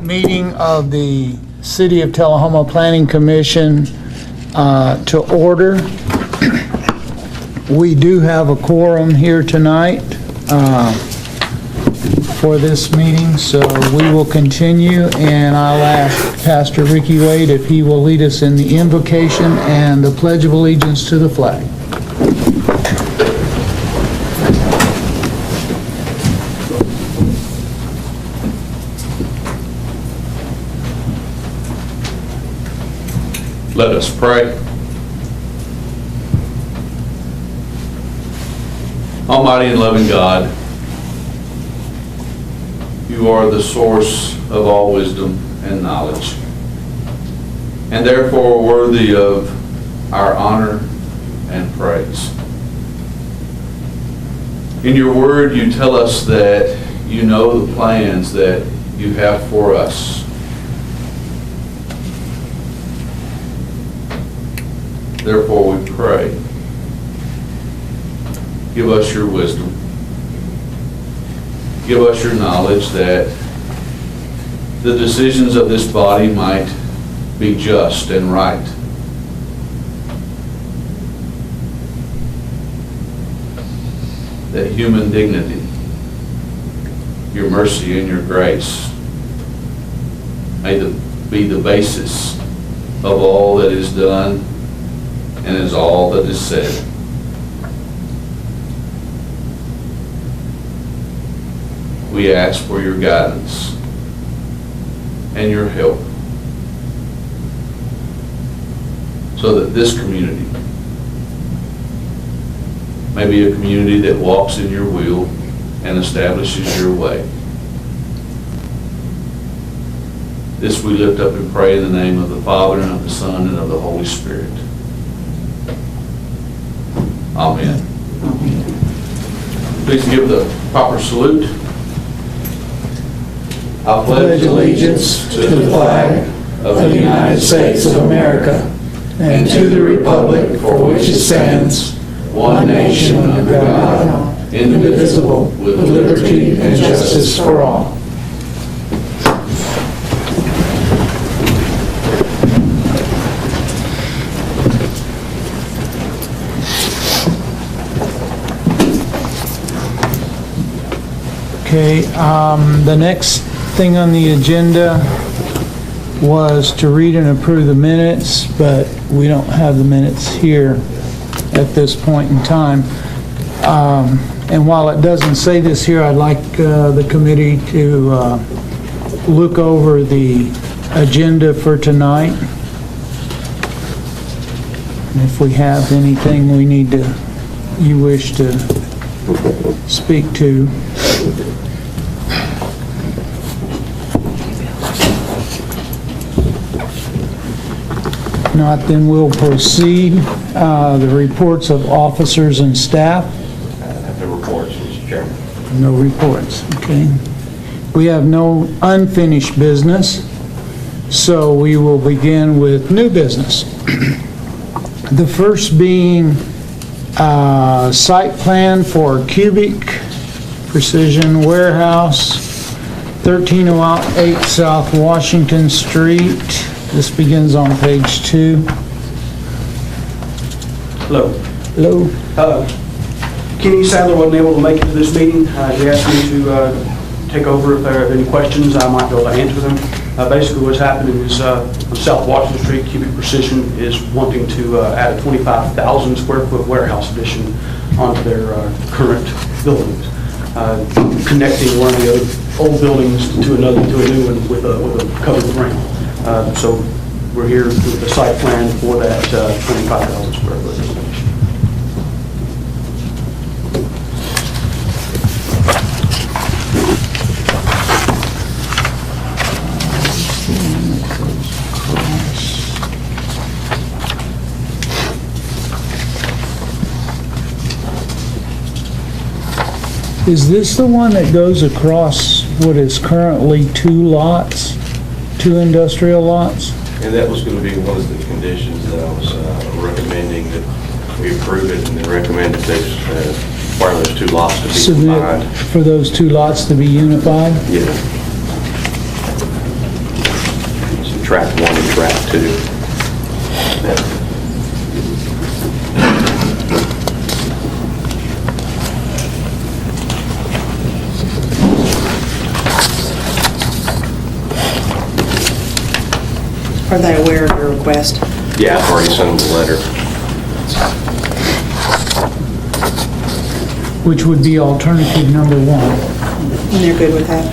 meeting of the City of Tullahoma Planning Commission to order. We do have a quorum here tonight for this meeting, so we will continue, and I'll ask Pastor Ricky Wade if he will lead us in the invocation and the Pledge of Allegiance to the flag. Let us pray. Almighty and loving God, you are the source of all wisdom and knowledge, and therefore worthy of our honor and praise. In your word, you tell us that you know the plans that you have for us. Therefore we pray, give us your wisdom. Give us your knowledge that the decisions of this body might be just and right. That human dignity, your mercy and your grace may be the basis of all that is done and is all that is said. We ask for your guidance and your help so that this community may be a community that walks in your will and establishes your way. This we lift up and pray in the name of the Father, and of the Son, and of the Holy Spirit. Amen. Please give the proper salute. I pledge allegiance to the flag of the United States of America and to the republic for which it stands, one nation under God, indivisible, with liberty and justice for all. Okay, the next thing on the agenda was to read and approve the minutes, but we don't have the minutes here at this point in time. And while it doesn't say this here, I'd like the committee to look over the agenda for tonight. And if we have anything you wish to speak to. Not, then we'll proceed. The reports of officers and staff. No reports, Mr. Chairman. No reports, okay. We have no unfinished business, so we will begin with new business. The first being site plan for Cubic Precision Warehouse, 1308 South Washington Street. This begins on page 2. Hello. Hello. Kenny Sadler wasn't able to make it to this meeting. He asked me to take over if there are any questions. I might be able to answer them. Basically what's happening is on South Washington Street, Cubic Precision is wanting to add a 25,000 square foot warehouse addition onto their current buildings, connecting one of the other old buildings to a new one with a covered ground. So we're here with the site plan for that 25,000 square foot installation. Is this the one that goes across what is currently two industrial lots? And that was going to be one of the conditions that I was recommending that we approve it and then recommend that they require those two lots to be combined. For those two lots to be unified? Yeah. track 1 and track 2. Are they aware of your request? Yeah, I've already sent them the letter. Which would be alternative number 1. And they're good with that?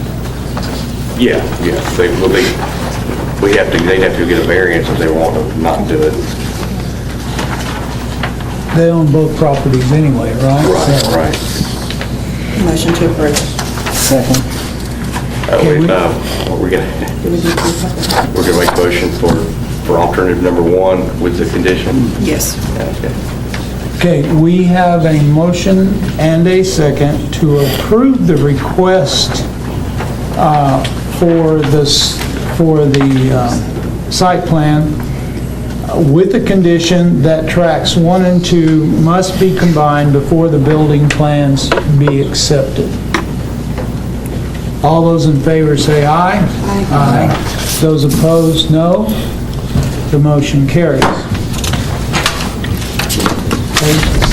Yeah, they'd have to get a variance if they want to not do it. They own both properties anyway, right? So- Right. Motion to approve. Second. Okay, We're gonna make a motion for alternative number 1 with the condition. Yes. Okay. Okay, we have a motion and a second to approve the request for the site plan with the condition that tracks 1 and 2 must be combined before the building plans be accepted. All those in favor say aye. Aye. Those opposed, no. The motion carries.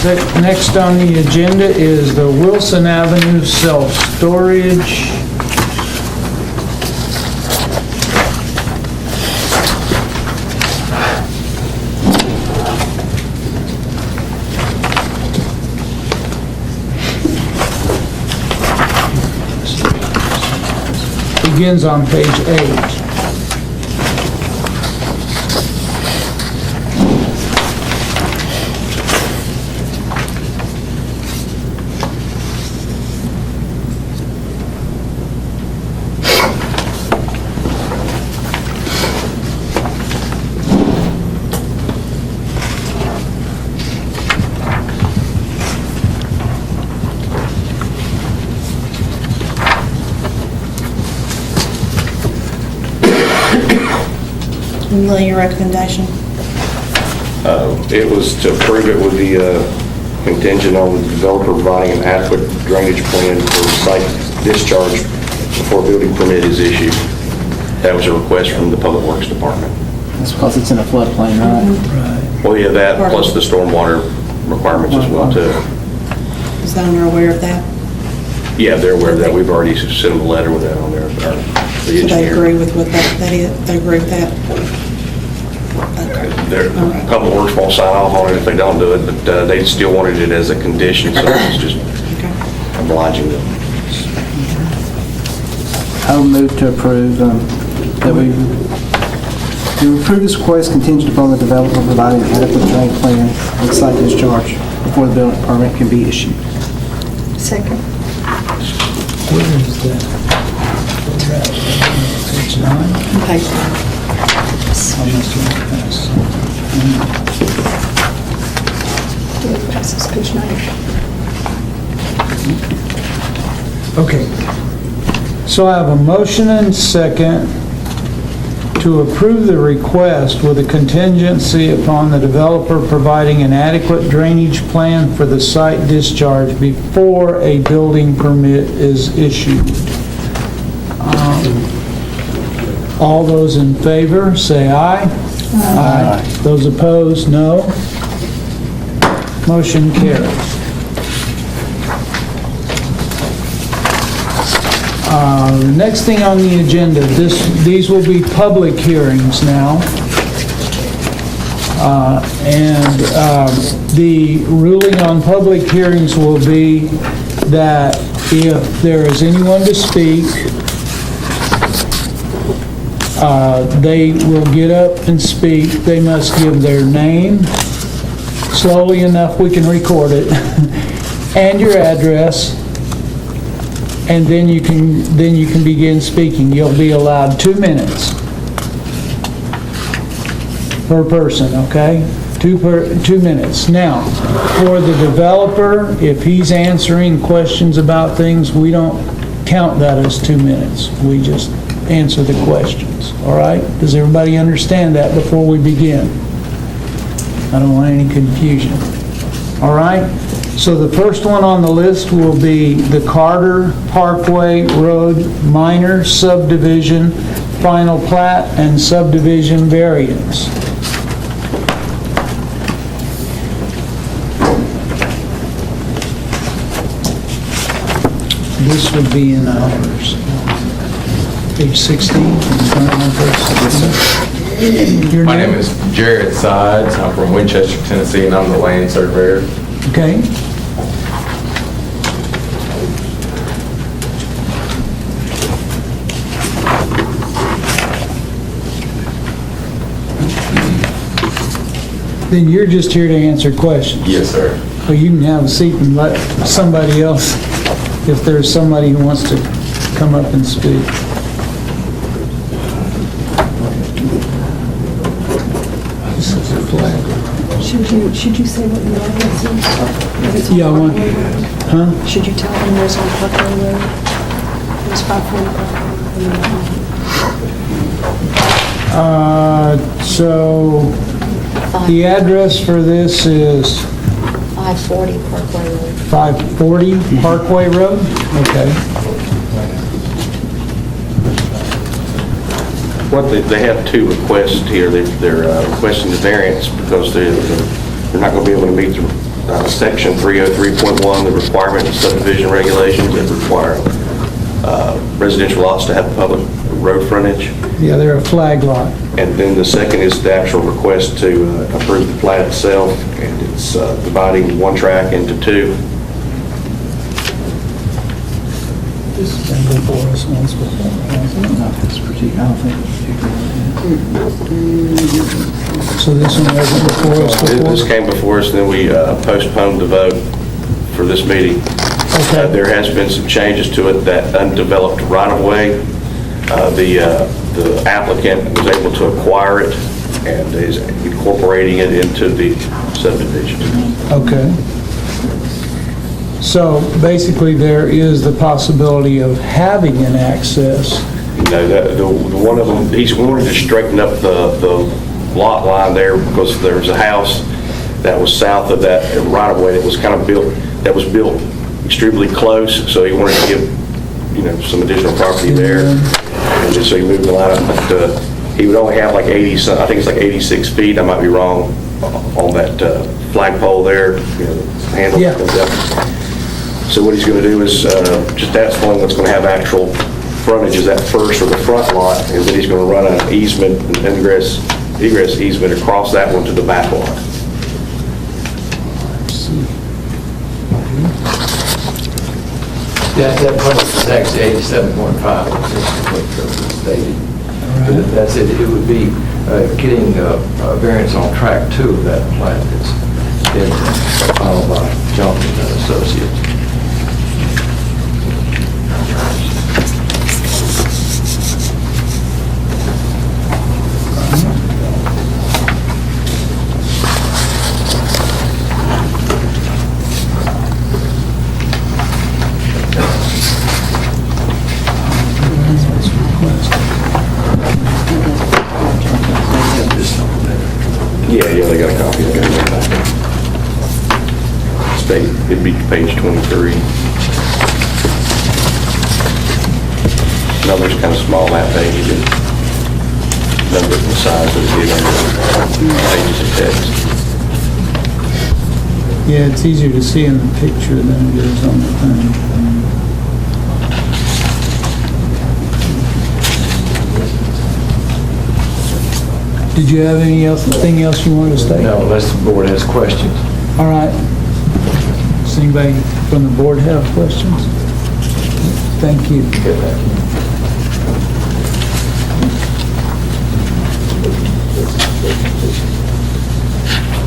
Okay, next on the agenda is the Wilson Avenue self-storage. Begins on page 8. Lily, your recommendation? It was to approve it with the contingent on the developer providing an adequate drainage plan for site discharge before building permit is issued. That was a request from the Public Works Department. That's because it's in a floodplain, right? Well, yeah, that plus the stormwater requirements as well, too. Is the owner aware of that? Yeah, they're aware of that. We've already sent them a letter with that on there. The So they engineer. agree with what that is? They agree with that? Their Public Works won't sign off on it if they don't do it, but they still wanted it as a condition, so it's just Okay. obliging them. I will move to approve, that we approve this request contingent upon the developer providing an adequate drain plan and site discharge before the building permit can be issued. Second. Where is that? Page 9? Page I must have passed something. Okay. So I have a motion and second to approve the request with a contingency upon the developer providing an adequate drainage plan for the site discharge before a building permit is issued. All those in favor, say aye. Aye. Those opposed, no. Motion carries. The next thing on the agenda, these will be public hearings now. The ruling on public hearings will be that if there is anyone to speak, they will get up and speak. They must give their name, slowly enough we can record it, and your address, and then you can begin speaking. You'll be allowed 2 minutes per person, okay? 2 minutes. Now, for the developer, if he's answering questions about things, we don't count that as 2 minutes. We just answer the questions, all right? Does everybody understand that before we begin? I don't want any confusion. All right? So the first one on the list will be the Carter Parkway Road Minor Subdivision final plat and subdivision variance. This would be in ours. Page 16. Your My name is Jared Sides. I'm from Winchester, Tennessee, and I'm the land surveyor. Okay. Then you're just here to answer questions. Yes, sir. Well, you can have a seat and let somebody else, if there's somebody who wants to come up and speak. This is a flag. Should you say what your address is? Yeah, I want, huh? Should you tell them there's on Parkway Road? There's 540 Parkway. So the address for this is 540 Parkway Road. 540 Parkway Road? Okay. They have two requests here. They're requesting the variance because they're not going to be able to meet the section 303.1, the requirement of subdivision regulations that require residential lots to have public road frontage. Yeah, they're a flag lot. And then the second is the actual request to approve the plat itself, and it's dividing one track into two. This has been before us once before, hasn't it? So this one wasn't before us before? This came before us, and then we postponed the vote for this meeting. Okay. There has been some changes to it, that undeveloped right-of-way. The applicant was able to acquire it and is incorporating it into the subdivision. Okay. So basically, there is the possibility of having an access. You know, the one of them, he's wanted to straighten up the lot line there because there was a house that was south of that right-of-way that was kind of built extremely close, so he wanted to give, some additional property there. And just so he moved the line up, but he would only have like 80, I think it's like 86 feet, I might be wrong, on that flagpole there, the handle that comes up. So what he's going to do is, just that's one that's going to have actual frontage is that first or the front lot, and then he's going to run an easement, an egress easement across that one to the back lot. Yeah, that point is actually 87.5, which is what was stated. But that's it. It would be getting a variance on track 2 of that plat that's been filed by Johnson and Associates. Yeah, they got a copy of that. It'd be page 23. Numbers kind of small that page, and numbers the size of the pages of text. Yeah, it's easier to see in the picture than it is on the thing. Did you have anything else you wanted to state? Now, unless the board has questions. All right. Does anybody from the board have questions? Thank you.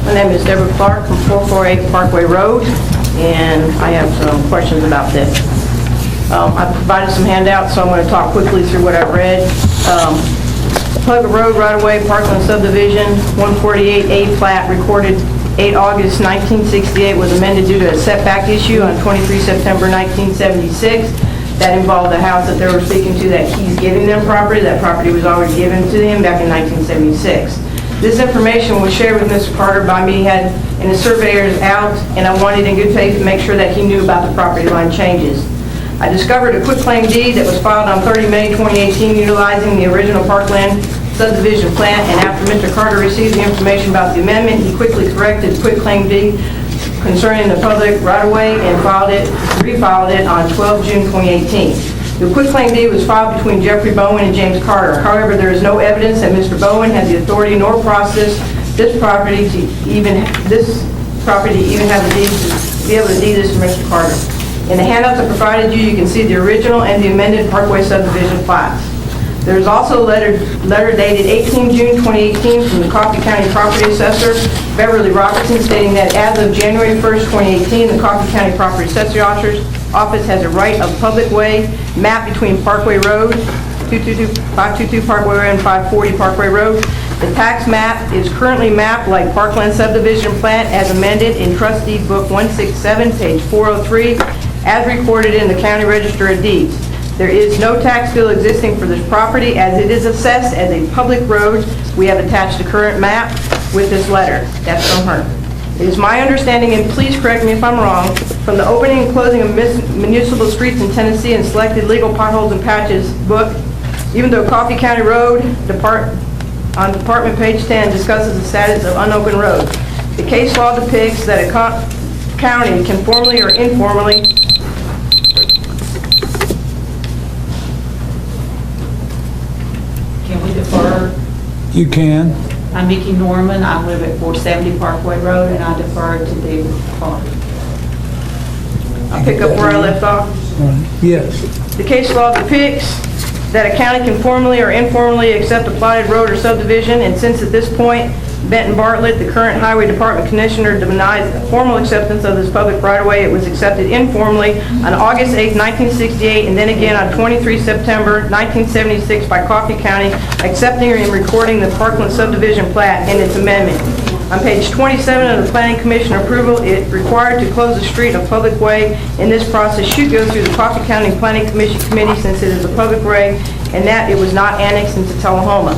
My name is Deborah Clark from 448 Parkway Road, and I have some questions about this. I provided some handouts, so I'm going to talk quickly through what I've read. Plugger Road right-of-way, Parkland subdivision, 148A plat recorded 8 August 1968 was amended due to a setback issue on 23 September 1976. That involved the house that they were speaking to that he's giving them property. That property was already given to him back in 1976. This information was shared with Mr. Carter by me, and the surveyor is out, and I wanted in good faith to make sure that he knew about the property line changes. I discovered a quitclaim deed that was filed on 30 May 2018 utilizing the original parkland subdivision plan, and after Mr. Carter received the information about the amendment, he quickly corrected the quitclaim deed concerning the public right-of-way and refiled it on 12 June 2018. The quitclaim deed was filed between Jeffrey Bowen and James Carter. However, there is no evidence that Mr. Bowen had the authority nor process this property to even have the deed to be able to deed this to Mr. Carter. In the handouts I provided you, you can see the original and the amended Parkway subdivision plats. There is also a letter dated 18 June 2018 from the Coffee County Property Assessor, Beverly Robertson, stating that as of January 1st, 2018, the Coffee County Property Assessor Office has a right of public way map between Parkway Road, 522 Parkway Road and 540 Parkway Road. The tax map is currently mapped like Parkland Subdivision Plat as amended in Trustee Book 167, page 403, as recorded in the County Register of Deeds. There is no tax bill existing for this property as it is assessed as a public road. We have attached a current map with this letter. That's from her. It is my understanding, and please correct me if I'm wrong, from the opening and closing of municipal streets in Tennessee and selected legal potholes and patches book, even though Coffee County Road on Department page 10 discusses the status of unopened roads. The case law depicts that a county can formally or informally Can we defer? You can. I'm Mickey Norman. I live at 470 Parkway Road, and I defer to David Clark. I'll pick up where I left off. Yes. The case law depicts that a county can formally or informally accept a platted road or subdivision, and since at this point, Benton Bartlett, the current Highway Department Commissioner, denies formal acceptance of this public right-of-way, it was accepted informally on August 8, 1968, and then again on 23 September 1976 by Coffee County, accepting and recording the Parkland subdivision plat and its amendment. On page 27 of the Planning Commission approval, it required to close the street a public way, and this process should go through the Coffee County Planning Commission Committee since it is a public way, and that it was not annexed into Tullahoma.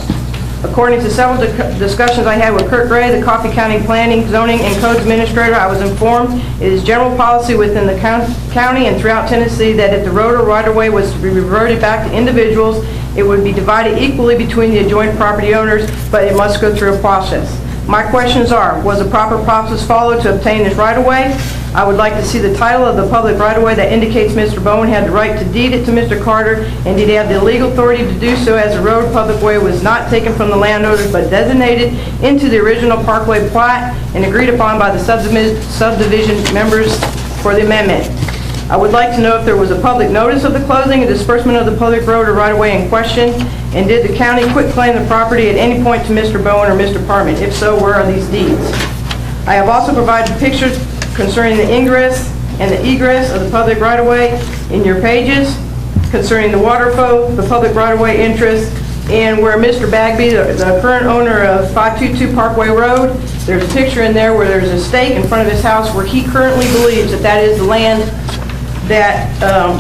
According to several discussions I had with Kurt Gray, the Coffee County Planning, Zoning, and Codes Administrator, I was informed it is general policy within the county and throughout Tennessee that if the road or right-of-way was to be reverted back to individuals, it would be divided equally between the adjoining property owners, but it must go through a process. My questions are, was a proper process followed to obtain this right-of-way? I would like to see the title of the public right-of-way that indicates Mr. Bowen had the right to deed it to Mr. Carter, and did he have the legal authority to do so, as the road public way was not taken from the landowners but designated into the original parkway plat and agreed upon by the subdivision members for the amendment. I would like to know if there was a public notice of the closing and disbursement of the public road or right-of-way in question, and did the county quitclaim the property at any point to Mr. Bowen or Mr. Parman? If so, where are these deeds? I have also provided pictures concerning the ingress and the egress of the public right-of-way in your pages, concerning the water flow, the public right-of-way interest, and where Mr. Bagby, the current owner of 522 Parkway Road, there's a picture in there where there's a stake in front of his house where he currently believes that that is the land, that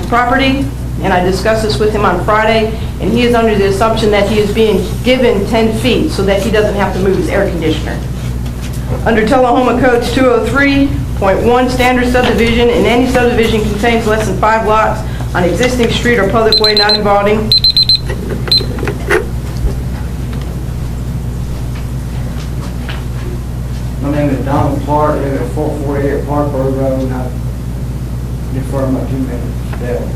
property, and I discussed this with him on Friday, and he is under the assumption that he is being given 10 feet so that he doesn't have to move his air conditioner. Under Tullahoma Codes 203.1, standard subdivision, and any subdivision contains less than 5 lots on existing street or public way not involving My name is Donald Clark, I live at 448 Parkway Road, and I defer my 2 minutes. Dale.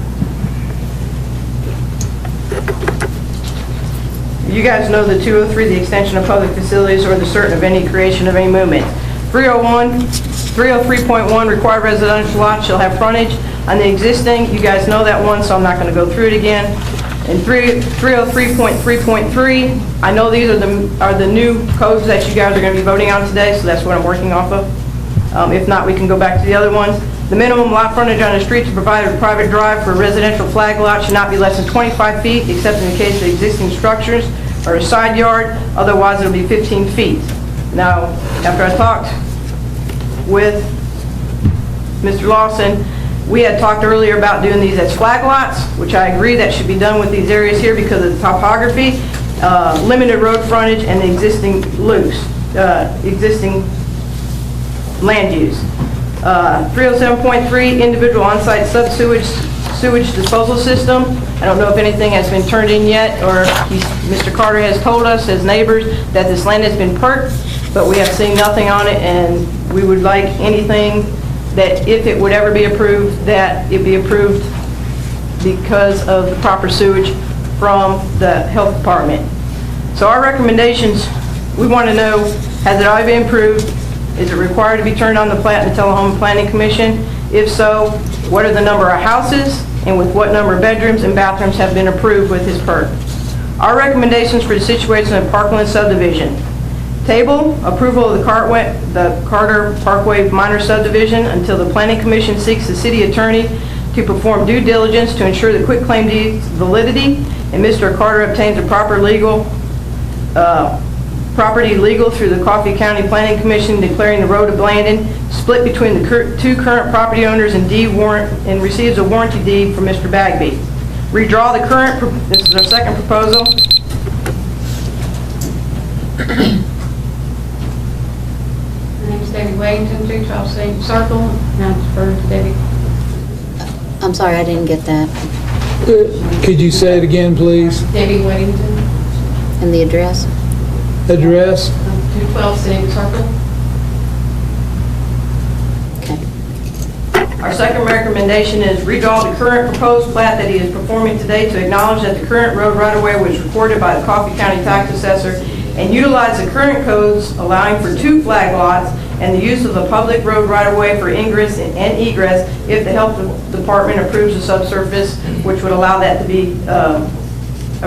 You guys know the 203, the extension of public facilities or the certain of any creation of any movement. 303.1, required residential lots shall have frontage on the existing. You guys know that one, so I'm not going to go through it again. And 303.3.3, I know these are the new codes that you guys are going to be voting on today, so that's what I'm working off of. If not, we can go back to the other ones. The minimum lot frontage on a street to provide a private drive for a residential flag lot should not be less than 25 feet, except in the case of existing structures or a side yard. Otherwise, it'll be 15 feet. Now, after I talked with Mr. Lawson, we had talked earlier about doing these as flag lots, which I agree that should be done with these areas here because of the topography, limited road frontage, and the existing existing land use. 307.3, individual on-site sub-sewage sewage disposal system. I don't know if anything has been turned in yet, or Mr. Carter has told us as neighbors that this land has been perked, but we have seen nothing on it, and we would like anything that if it would ever be approved, that it be approved because of the proper sewage from the health department. So our recommendations, we want to know, has it already been approved? Is it required to be turned on the plat in the Tullahoma Planning Commission? If so, what are the number of houses and with what number of bedrooms and bathrooms have been approved with his perk? Our recommendations for the situation of Parkland subdivision. Table, approval of the Carter Parkway minor subdivision until the Planning Commission seeks the city attorney to perform due diligence to ensure the quitclaim deed's validity, and Mr. Carter obtains a proper property legal through the Coffee County Planning Commission declaring the road abandoned, split between the two current property owners and receives a warranty deed from Mr. Bagby. Redraw the current, this is our second proposal. My name's Debbie Wellington, 212 St. Circle, and I defer to Debbie. I'm sorry, I didn't get that. Could you say it again, please? Debbie Wellington, And the address? Address? 212 St. Circle. Okay. Our second recommendation is redraw the current proposed plat that he is performing today to acknowledge that the current road right-of-way was recorded by the Coffee County Tax Assessor and utilize the current codes allowing for 2 flag lots and the use of the public road right-of-way for ingress and egress if the health department approves the subsurface, which would allow that to be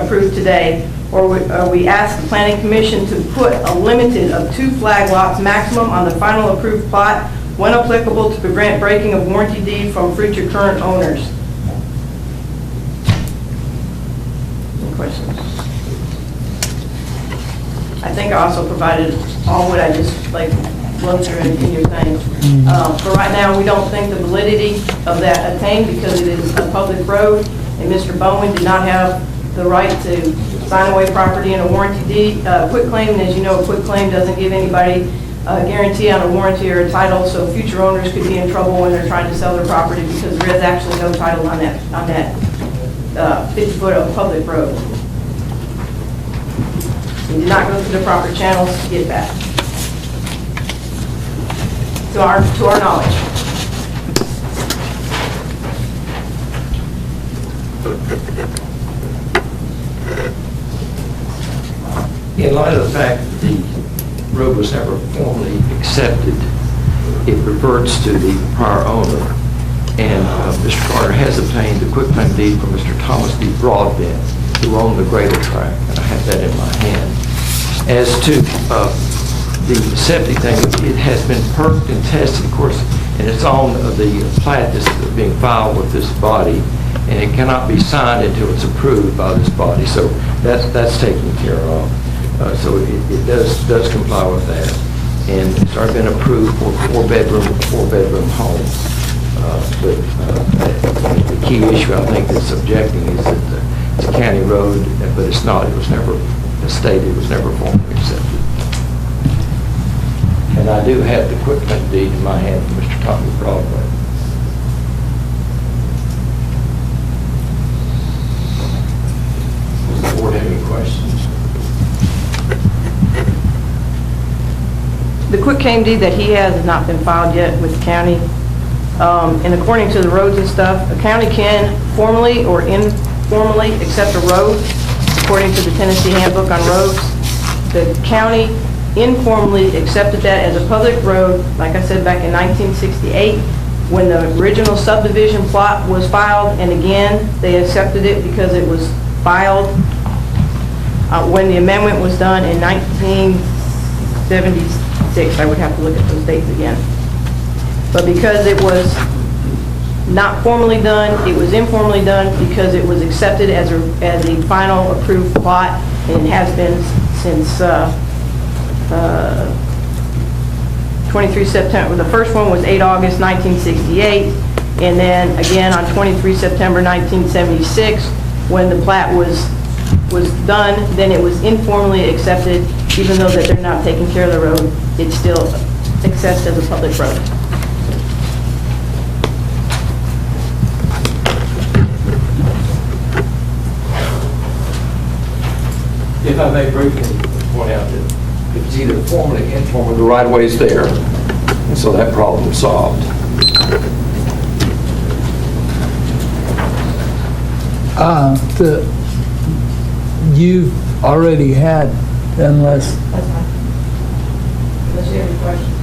approved today. Or we ask the Planning Commission to put a limited of 2 flag lots maximum on the final approved plot, when applicable, to prevent breaking of warranty deed from future current owners. Any questions? I think I also provided all what I just run through in your thing. For right now, we don't think the validity of that attained because it is a public road, and Mr. Bowen did not have the right to sign away property in a warranty deed, quitclaim, and as you know, a quitclaim doesn't give anybody a guarantee on a warranty or a title, so future owners could be in trouble when they're trying to sell their property because there is actually no title on that 50-foot of public road. We did not go through the proper channels to get that, to our knowledge. In light of the fact that the road was never formally accepted, it reverts to the prior owner. And Mr. Carter has obtained the quitclaim deed from Mr. Thomas D. Broadbent, who owned the greater tract, and I have that in my hand. As to the septic thing, it has been perked and tested, of course, and it's on the plat that's being filed with this body, and it cannot be signed until it's approved by this body. So that's taken care of. So it does comply with that, and it's already been approved for four-bedroom home. But the key issue I think that's objecting is that it's a county road, but it's not. It was never stated. It was never formally accepted. And I do have the quitclaim deed in my hand from Mr. Tommy Broadway. Does the board have any questions? The quitclaim deed that he has not been filed yet with the county. And according to the roads and stuff, a county can formally or informally accept a road, according to the Tennessee Handbook on Roads. The county informally accepted that as a public road, like I said, back in 1968, when the original subdivision plot was filed, and again, they accepted it because it was filed when the amendment was done in 1976. I would have to look at those dates again. But because it was not formally done, it was informally done because it was accepted as a final approved plot, and it has been since 23 September. The first one was 8 August 1968, and then again on 23 September 1976, when the plat was done, then it was informally accepted, even though that they're not taking care of the road, it's still accessed as a public road. If I may briefly point out that if it's either formally or informally, the right-of-way is there, and so that problem is solved. You've already had, unless, That's fine. Unless you have any questions.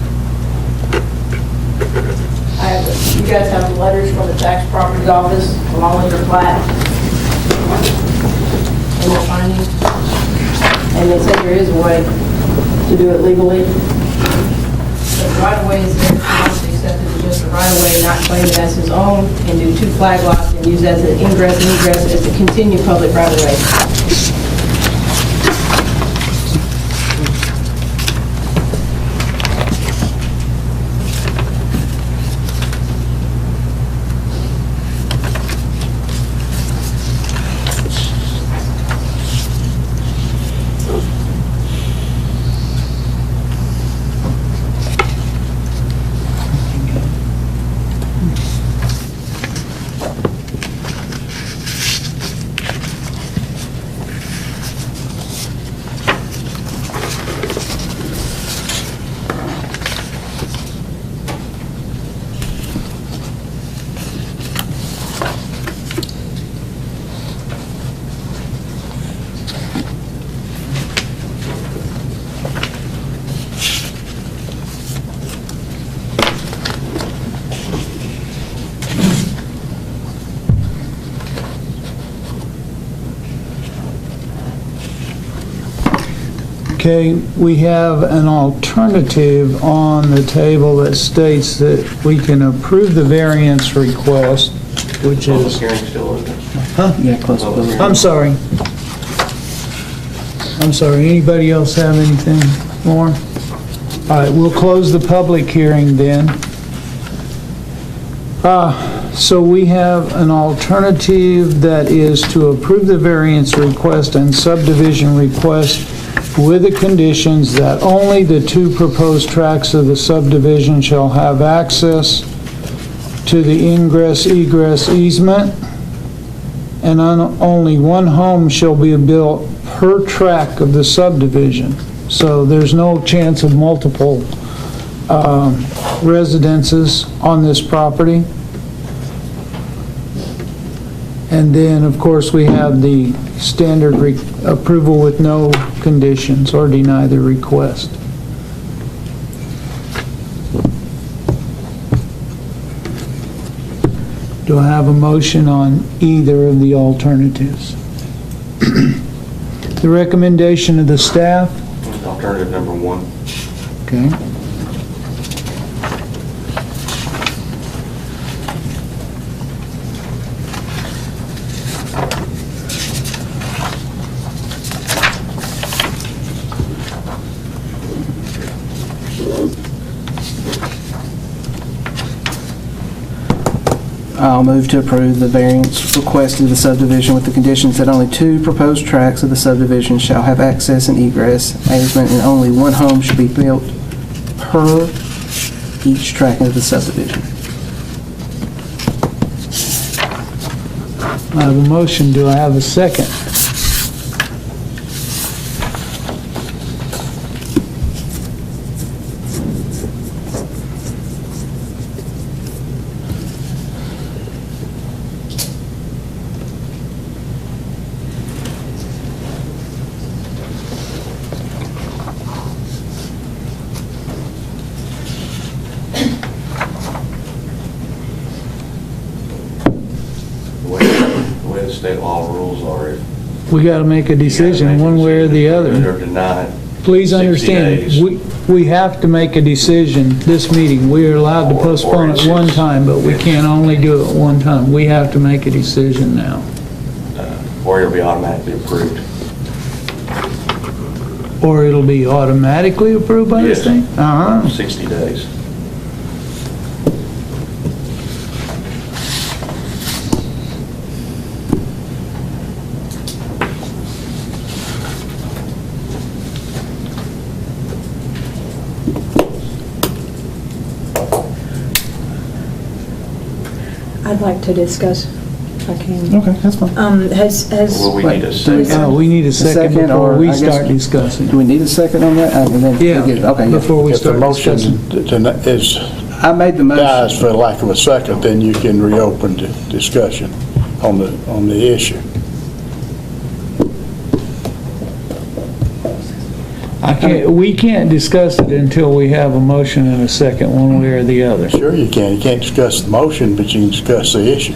You guys have the letters from the tax property office along with your plat and your findings. And they said there is a way to do it legally. But the right of way is there, he wants to accept it as just a right of way, not claim it as his own, and do 2 flag lots and use as an ingress and egress as to continue public right of way. okay, we have an alternative on the table that states that we can approve the variance request, which Public is, hearing still open? yeah, Public hearing. I'm sorry. Anybody else have anything more? All right, we'll close the public hearing then. So we have an alternative that is to approve the variance request and subdivision request with the conditions that only the 2 proposed tracts of the subdivision shall have access to the ingress-egress easement, and only 1 home shall be built per tract of the subdivision. So there's no chance of multiple residences on this property. And then, of course, we have the standard approval with no conditions or deny the request. Do I have a motion on either of the alternatives? The recommendation of the staff? Alternative number 1. Okay. I'll move to approve the variance request of the subdivision with the conditions that only 2 proposed tracts of the subdivision shall have access and egress easement, and only 1 home should be built per each tract of the subdivision. I have a motion. Do I have a second? The way the state law rules are, if We got to make a decision one way or the other. or deny it, Please 60 understand, days. we have to make a decision this meeting. We are allowed to postpone it one time, but we can't only do it one time. We have to make a decision now. or it'll be automatically approved. Or it'll be automatically approved by the Yes. state? 60 days. I'd like to discuss Okay, that's fine. Well, we need a second. We need a second before or we I guess- start discussing. Do we need a second on that? And then we Yeah, get- Okay, yeah. before we If the start motion discussing. is, I made the motion. dies for lack of a second, then you can reopen the discussion on the issue. We can't discuss it until we have a motion and a second, one way or the other. Sure you can. You can't discuss the motion, but you can discuss the issue.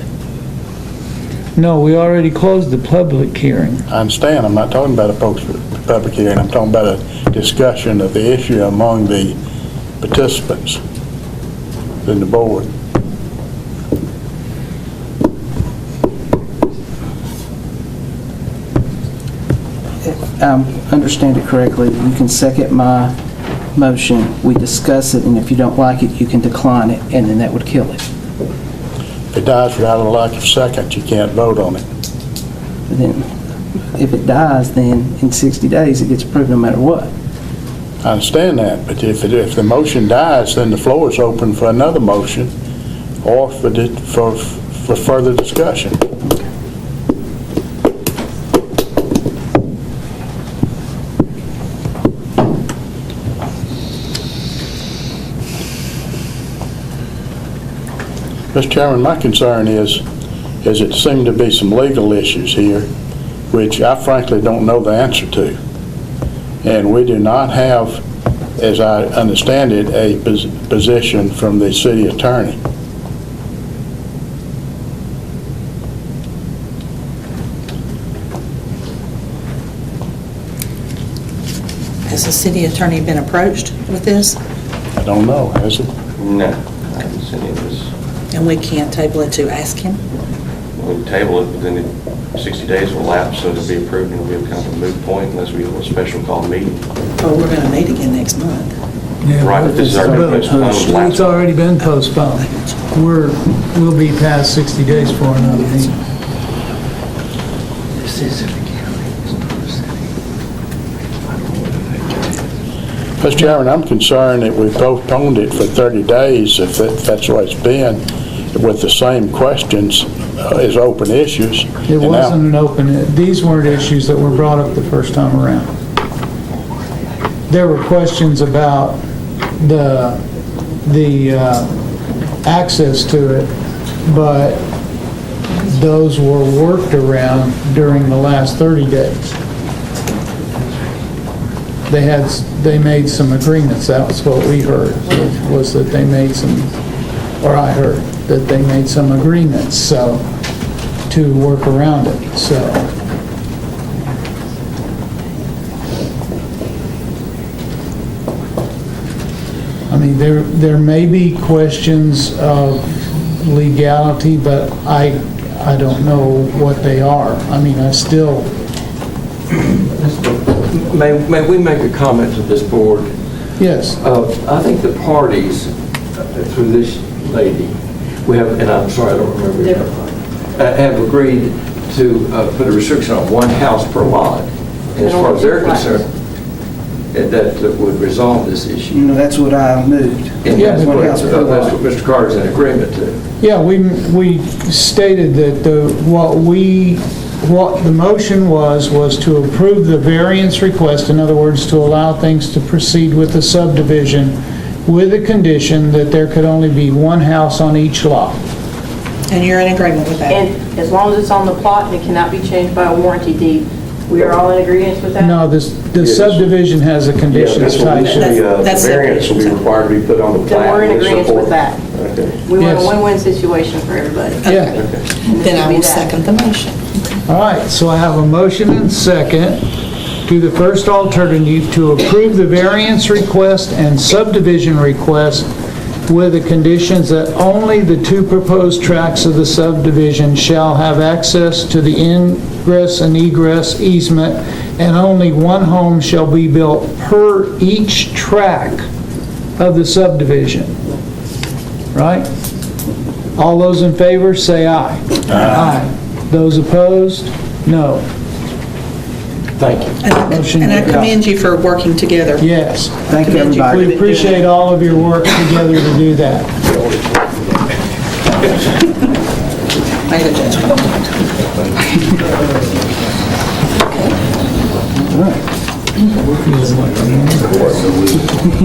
No, we already closed the public hearing. I understand. I'm not talking about a public hearing. I'm talking about a discussion of the issue among the participants in the board. Understand it correctly, you can second my motion, we discuss it, and if you don't like it, you can decline it, and then that would kill it. If it dies without a lack of second, you can't vote on it. Then, if it dies, then in 60 days, it gets approved no matter what. I understand that, but if the motion dies, then the floor is open for another motion or for further discussion. Mr. Chairman, my concern is it seemed to be some legal issues here, which I frankly don't know the answer to. And we do not have, as I understand it, a position from the city attorney. Has the city attorney been approached with this? I don't know, has it? No, I haven't seen any of this. And we can't table it to ask him? We'll table it, but then 60 days will lapse, so it'll be approved, and it'll be kind of a moot point unless we have a special call meeting. Oh, we're going to meet again next month. Yeah, Right, but this is already but postponed last It's already been postponed. We'll be past 60 days for another meeting. Mr. Chairman, I'm concerned that we've postponed it for 30 days, if that's what it's been, with the same questions as open issues. It And now- wasn't an open, these weren't issues that were brought up the first time around. There were questions about the access to it, but those were worked around during the last 30 days. They made some agreements, that was what we heard, was that they made some, or I heard, that they made some agreements, so, to work around it, so. I mean, there may be questions of legality, but I don't know what they are. I mean, I still, May we make a comment to this board? yes, I think the parties, through this lady, we have, and I'm sorry, I don't remember your name, have agreed to put a restriction on one house per lot. And as far as they're concerned, that would resolve this issue. You know, that's what I moved. And Yeah, that's what but- that's what Mr. Carter's in agreement to. yeah, we stated that what the motion was to approve the variance request, in other words, to allow things to proceed with the subdivision with the condition that there could only be one house on each lot. And you're in agreement with that? And as long as it's on the plot and it cannot be changed by a warranty deed, we are all in agreement with that? No, the subdivision has a conditions tied to it. The That's variance will be required to be put on the Then plat. we're in and so agreement with forth. that. Okay. We want a Yes. win-win situation for everybody. Yeah. Then I will second the motion. All right, so I have a motion and second to the first alternative to approve the variance request and subdivision request with the conditions that only the two proposed tracts of the subdivision shall have access to the ingress and egress easement, and only one home shall be built per each tract of the subdivision. Right? All those in favor, say aye. Aye. Those opposed, no. Thank you. Motion And I carries. commend you for working together. Yes. Thank you, everybody. We appreciate all of your work together to do that. Made a judgment.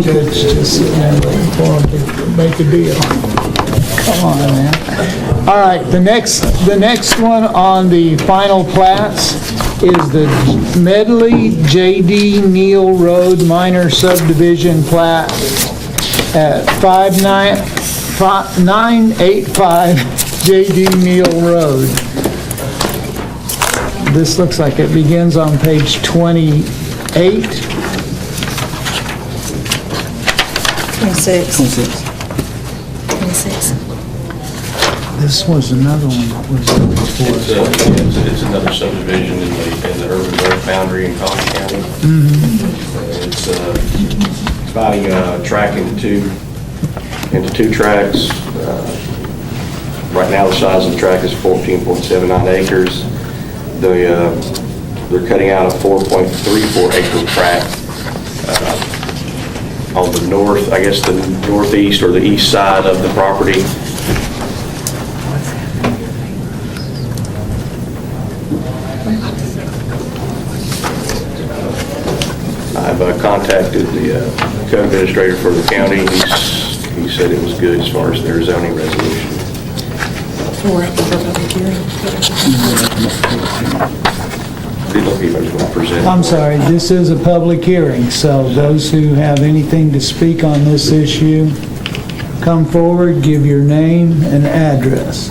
Judge just sitting there waiting for him to make a deal. Come on, man. All right, the next one on the final plats is the Medley J.D. Neal Road minor subdivision plat at 5985 J.D. Neal Road. This looks like it begins on page 28. 26. 26. 26. This was another one that was before. It's another subdivision in the urban growth boundary in Collin County. It's dividing a track into two tracks. Right now, the size of the track is 14.79 acres. They're cutting out a 4.34 acre tract on the north, I guess the northeast or the east side of the property. I've contacted the code administrator for the county. He said it was good as far as their zoning resolution. Didn't know if anybody was going to present. I'm sorry, this is a public hearing, so those who have anything to speak on this issue, come forward, give your name and address.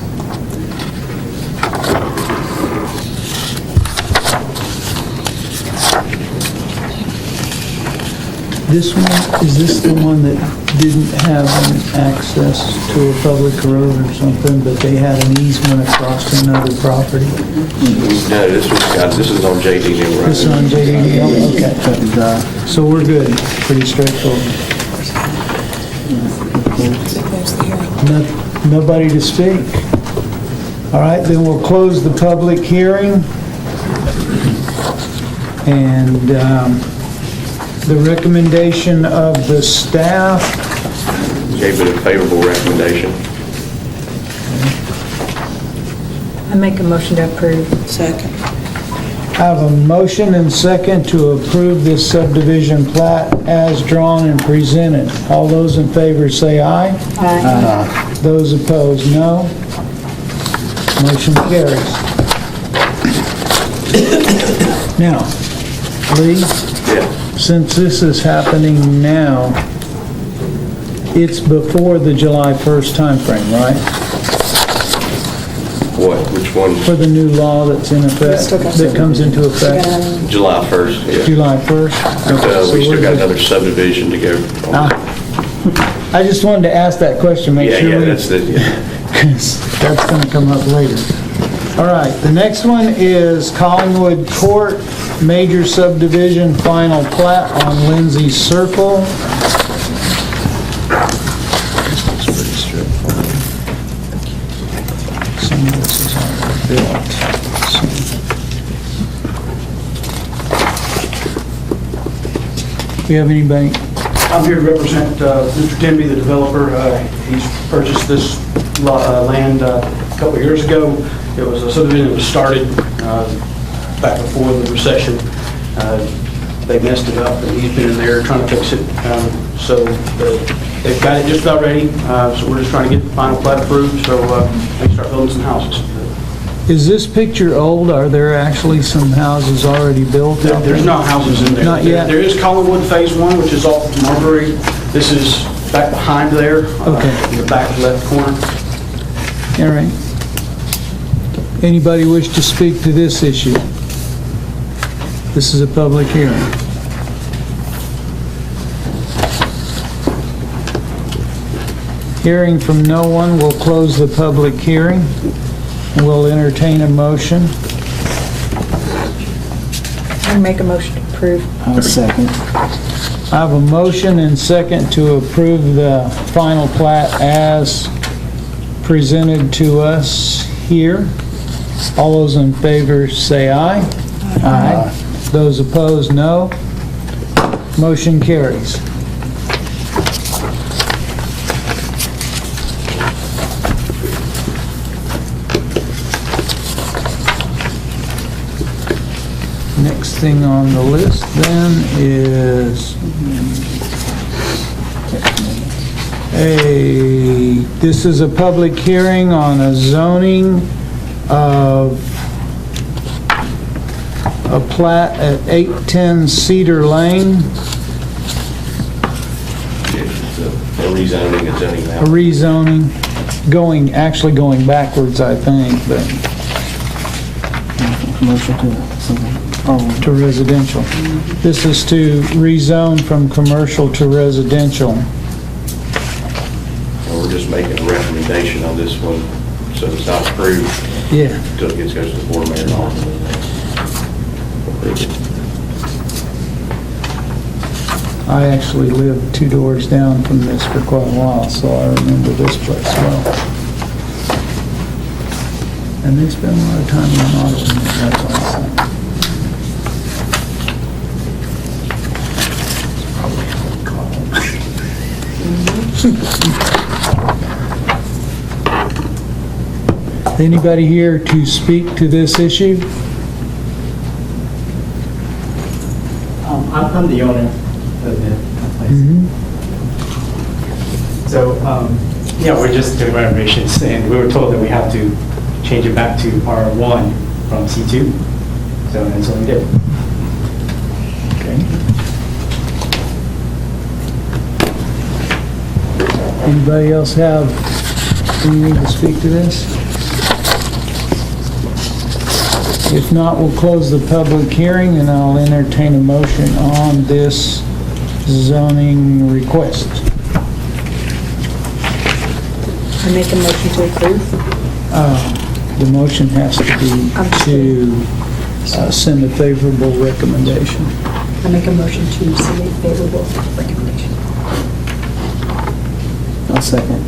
This one, is this the one that didn't have an access to a public road or something, but they had an easement across to another property? No, this is on J.D. Neal Road. This is on J.D. Neal, okay. So we're good, pretty straightforward. Nobody to speak? All right, then we'll close the public hearing. And the recommendation of the staff. Gave it a favorable recommendation. I make a motion to approve. Second. I have a motion and second to approve this subdivision plat as drawn and presented. All those in favor say aye. Aye. Those opposed, no. Motion carries. Now, Lee? Yeah. Since this is happening now, it's before the July 1st timeframe, right? What? Which one? For the new law that's in effect, that comes into effect? July 1st, yeah. July 1st? Okay, so We still we're got good. another subdivision to go. I just wanted to ask that question, make sure we... That's the, Because that's going to come up later. All right, the next one is Collingwood Court, major subdivision, final plat on Lindsay Circle. This looks pretty straightforward. Some of this is already built. Do you have anybody? I'm here to represent Mr. Timby, the developer. He's purchased this land a couple of years ago. It was a subdivision that was started back before the recession. They messed it up, and he's been in there trying to fix it. So they've got it just about ready. So we're just trying to get the final plat approved so they can start building some houses. Is this picture old? Are there actually some houses already built out there? There's not houses in there. Not yet? There is Collingwood Phase 1, which is off of Marbury. This is back behind there. Okay. In the back left corner. All right. Anybody wish to speak to this issue? This is a public hearing. Hearing from no one, we'll close the public hearing. We'll entertain a motion. I make a motion to approve. I'll second. I have a motion and second to approve the final plat as presented to us here. All those in favor say aye. Aye. Those opposed, no. Motion carries. Next thing on the list then is this is a public hearing on a zoning of a plat at 810 Cedar Lane, A rezoning, a zoning a map. rezoning, actually going backwards, I think, but Commercial to something. to residential. This is to rezone from commercial to residential. And we're just making a recommendation on this one, so it's not approved Yeah. until it goes to the board of mayor and alderman. I actually lived 2 doors down from this for quite a while, so I remember this place well. And they spend a lot of time remodeling it, that's what I think. It's probably how we call it. Anybody here to speak to this issue? I'm the owner of the place. So, yeah, we're just doing renovations, and we were told that we have to change it back to R1 from C2, so that's what we did. Okay. Anybody else have anything to speak to this? If not, we'll close the public hearing and I'll entertain a motion on this zoning request. I make a motion to approve. The motion has to be to send a favorable recommendation. I make a motion to submit favorable recommendation. I'll second.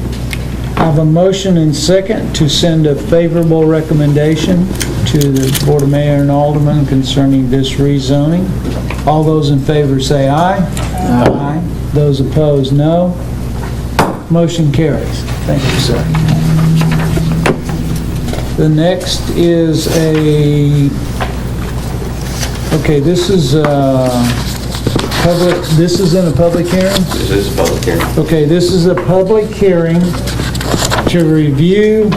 I have a motion and second to send a favorable recommendation to the Board of Mayor and Aldermen concerning this rezoning. All those in favor say aye. Aye. Those opposed, no. Motion carries. Thank you, sir. The next is this is in a public hearing? This is a public hearing. Okay, this is a public hearing to review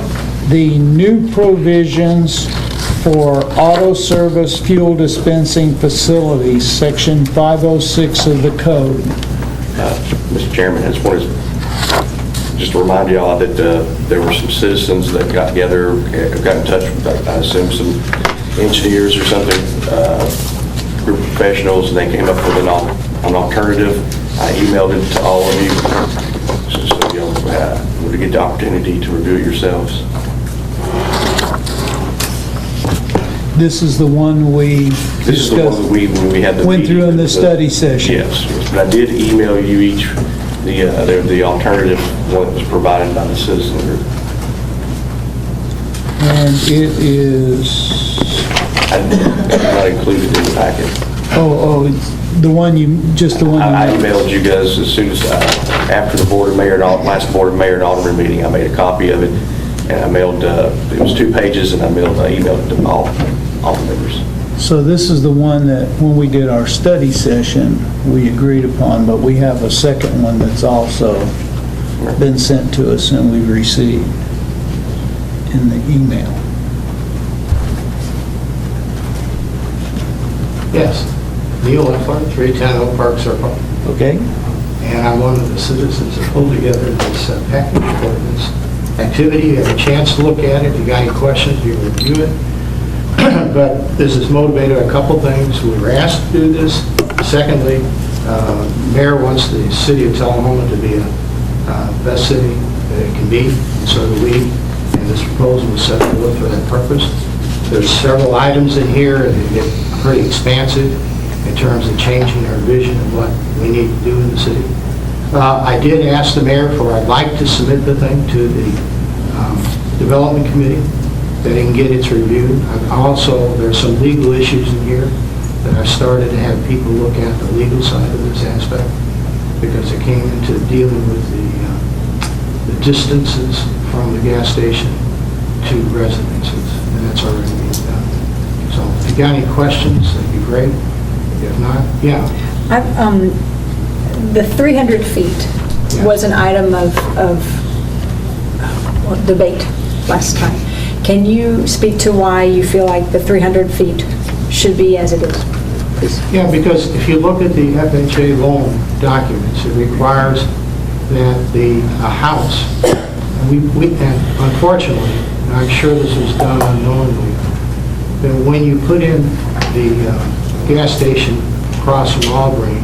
the new provisions for auto service fuel dispensing facilities, Section 506 of the code. Mr. Chairman, I just wanted just to remind y'all that there were some citizens that got together, got in touch with, I assume, some engineers or something, group of professionals, and they came up with an alternative. I emailed it to all of you, so y'all would get the opportunity to review it yourselves. This is the one we This is the one that when we had the went through meeting, in the study session. Yes, but I did email you each the alternative one that was provided by the citizen group. And it is... I'm not included in the packet. it's the one just the one you... I emailed you guys as soon as, after the last Board of Mayor and Alderman meeting, I made a copy of it, and I mailed, it was 2 pages, and I emailed it to all the members. So this is the one that, when we did our study session, we agreed upon, but we have a second one that's also been sent to us and we've received in the email. Yes, Neil Leffler, 310 Oak Park Circle. Okay. And I'm one of the citizens that pulled together this package for this activity. You have a chance to look at it. If you got any questions, you can review it. But this is motivated by a couple things. We were asked to do this. Secondly, Mayor wants the city of Tullahoma to be a best city that it can be, and so do we. And this proposal was set forth for that purpose. There's several items in here, and they get pretty expansive in terms of changing our vision of what we need to do in the city. I did ask the mayor I'd like to submit the thing to the development committee, that it can get its review. Also, there's some legal issues in here that I started to have people look at the legal side of this aspect, because it came into dealing with the distances from the gas station to residences, and that's already being done. So if you got any questions, that'd be great. If not, yeah. The 300 feet was an item of debate last time. Can you speak to why you feel like the 300 feet should be as it is, please? Yeah, because if you look at the FHA loan documents, it requires that a house, and unfortunately, and I'm sure this was done unknowingly, that when you put in the gas station across from Albany,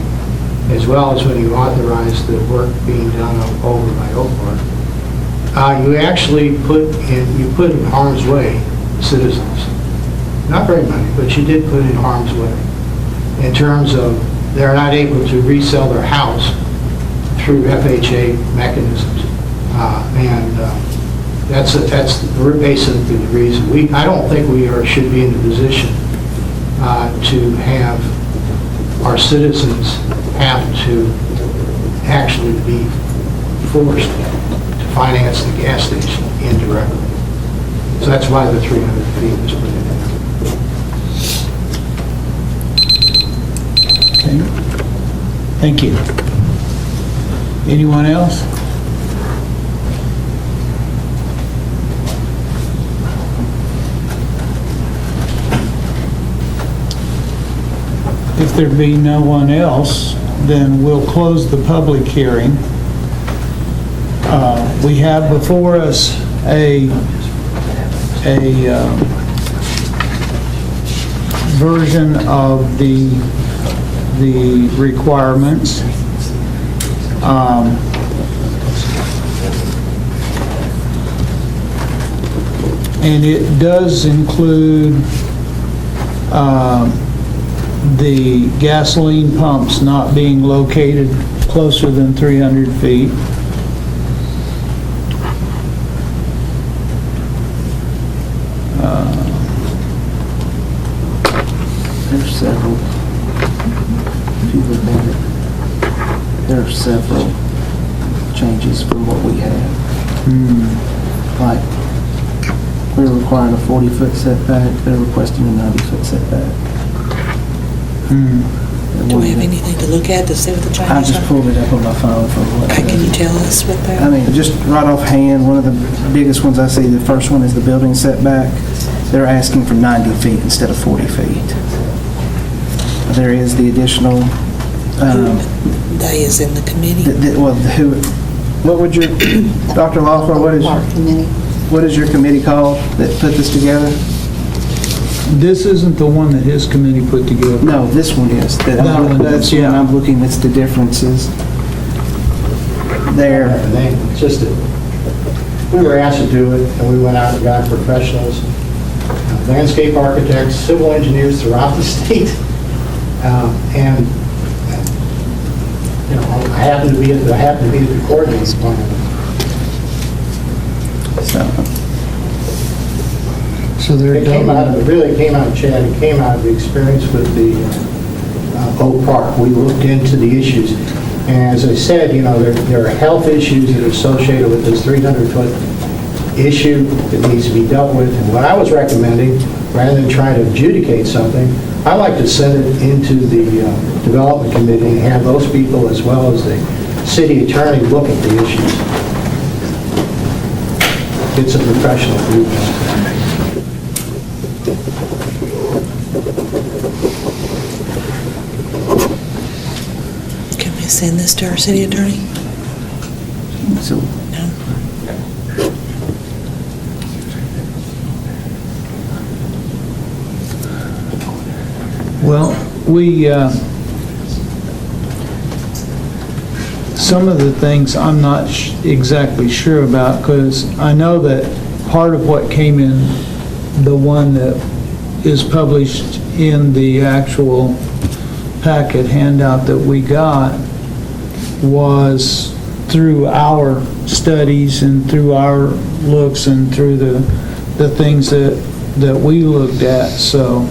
as well as when you authorize the work being done over by Oak Park, you actually put in harm's way citizens. Not very many, but you did put in harm's way in terms of they're not able to resell their house through FHA mechanisms. That's basically the reason. I don't think we should be in the position to have our citizens have to actually be forced to finance the gas station indirectly. So that's why the 300 feet was put in there. Okay. Thank you. Anyone else? If there be no one else, then we'll close the public hearing. We have before us a version of the requirements. And it does include the gasoline pumps not being located closer than 300 feet. There's several. If you look at it, there are several changes from what we have. Like, we're requiring a 40-foot setback, they're requesting a 90-foot setback. Do we have anything to look at to see what the changes are? I just pulled it up on my phone from what. Okay, can you tell us what they're? I mean, just right off hand, one of the biggest ones I see, the first one is the building setback. They're asking for 90 feet instead of 40 feet. There is the additional. They is in the committee. What would your, Dr. Loeffler, what is your committee called that put this together? This isn't the one that his committee put together. No, this one is. That's the one I'm looking, it's the differences there. It's just that we were asked to do it, and we went out and got professionals, landscape architects, civil engineers throughout the state, and you know, I happen to be at the coordinating plan. So they're it really came out, Chad, it came out of the experience with the Oak Park. We looked into the issues. And as I said, you know, there are health issues that are associated with this 300-foot issue that needs to be dealt with. And what I was recommending, rather than trying to adjudicate something, I like to send it into the development committee and have those people, as well as the city attorney, look at the issues. It's a professional group. Can we send this to our city attorney? So, No. Well, some of the things I'm not exactly sure about, because I know that part of what came in the one that is published in the actual packet handout that we got was through our studies and through our looks and through the things that we looked at. So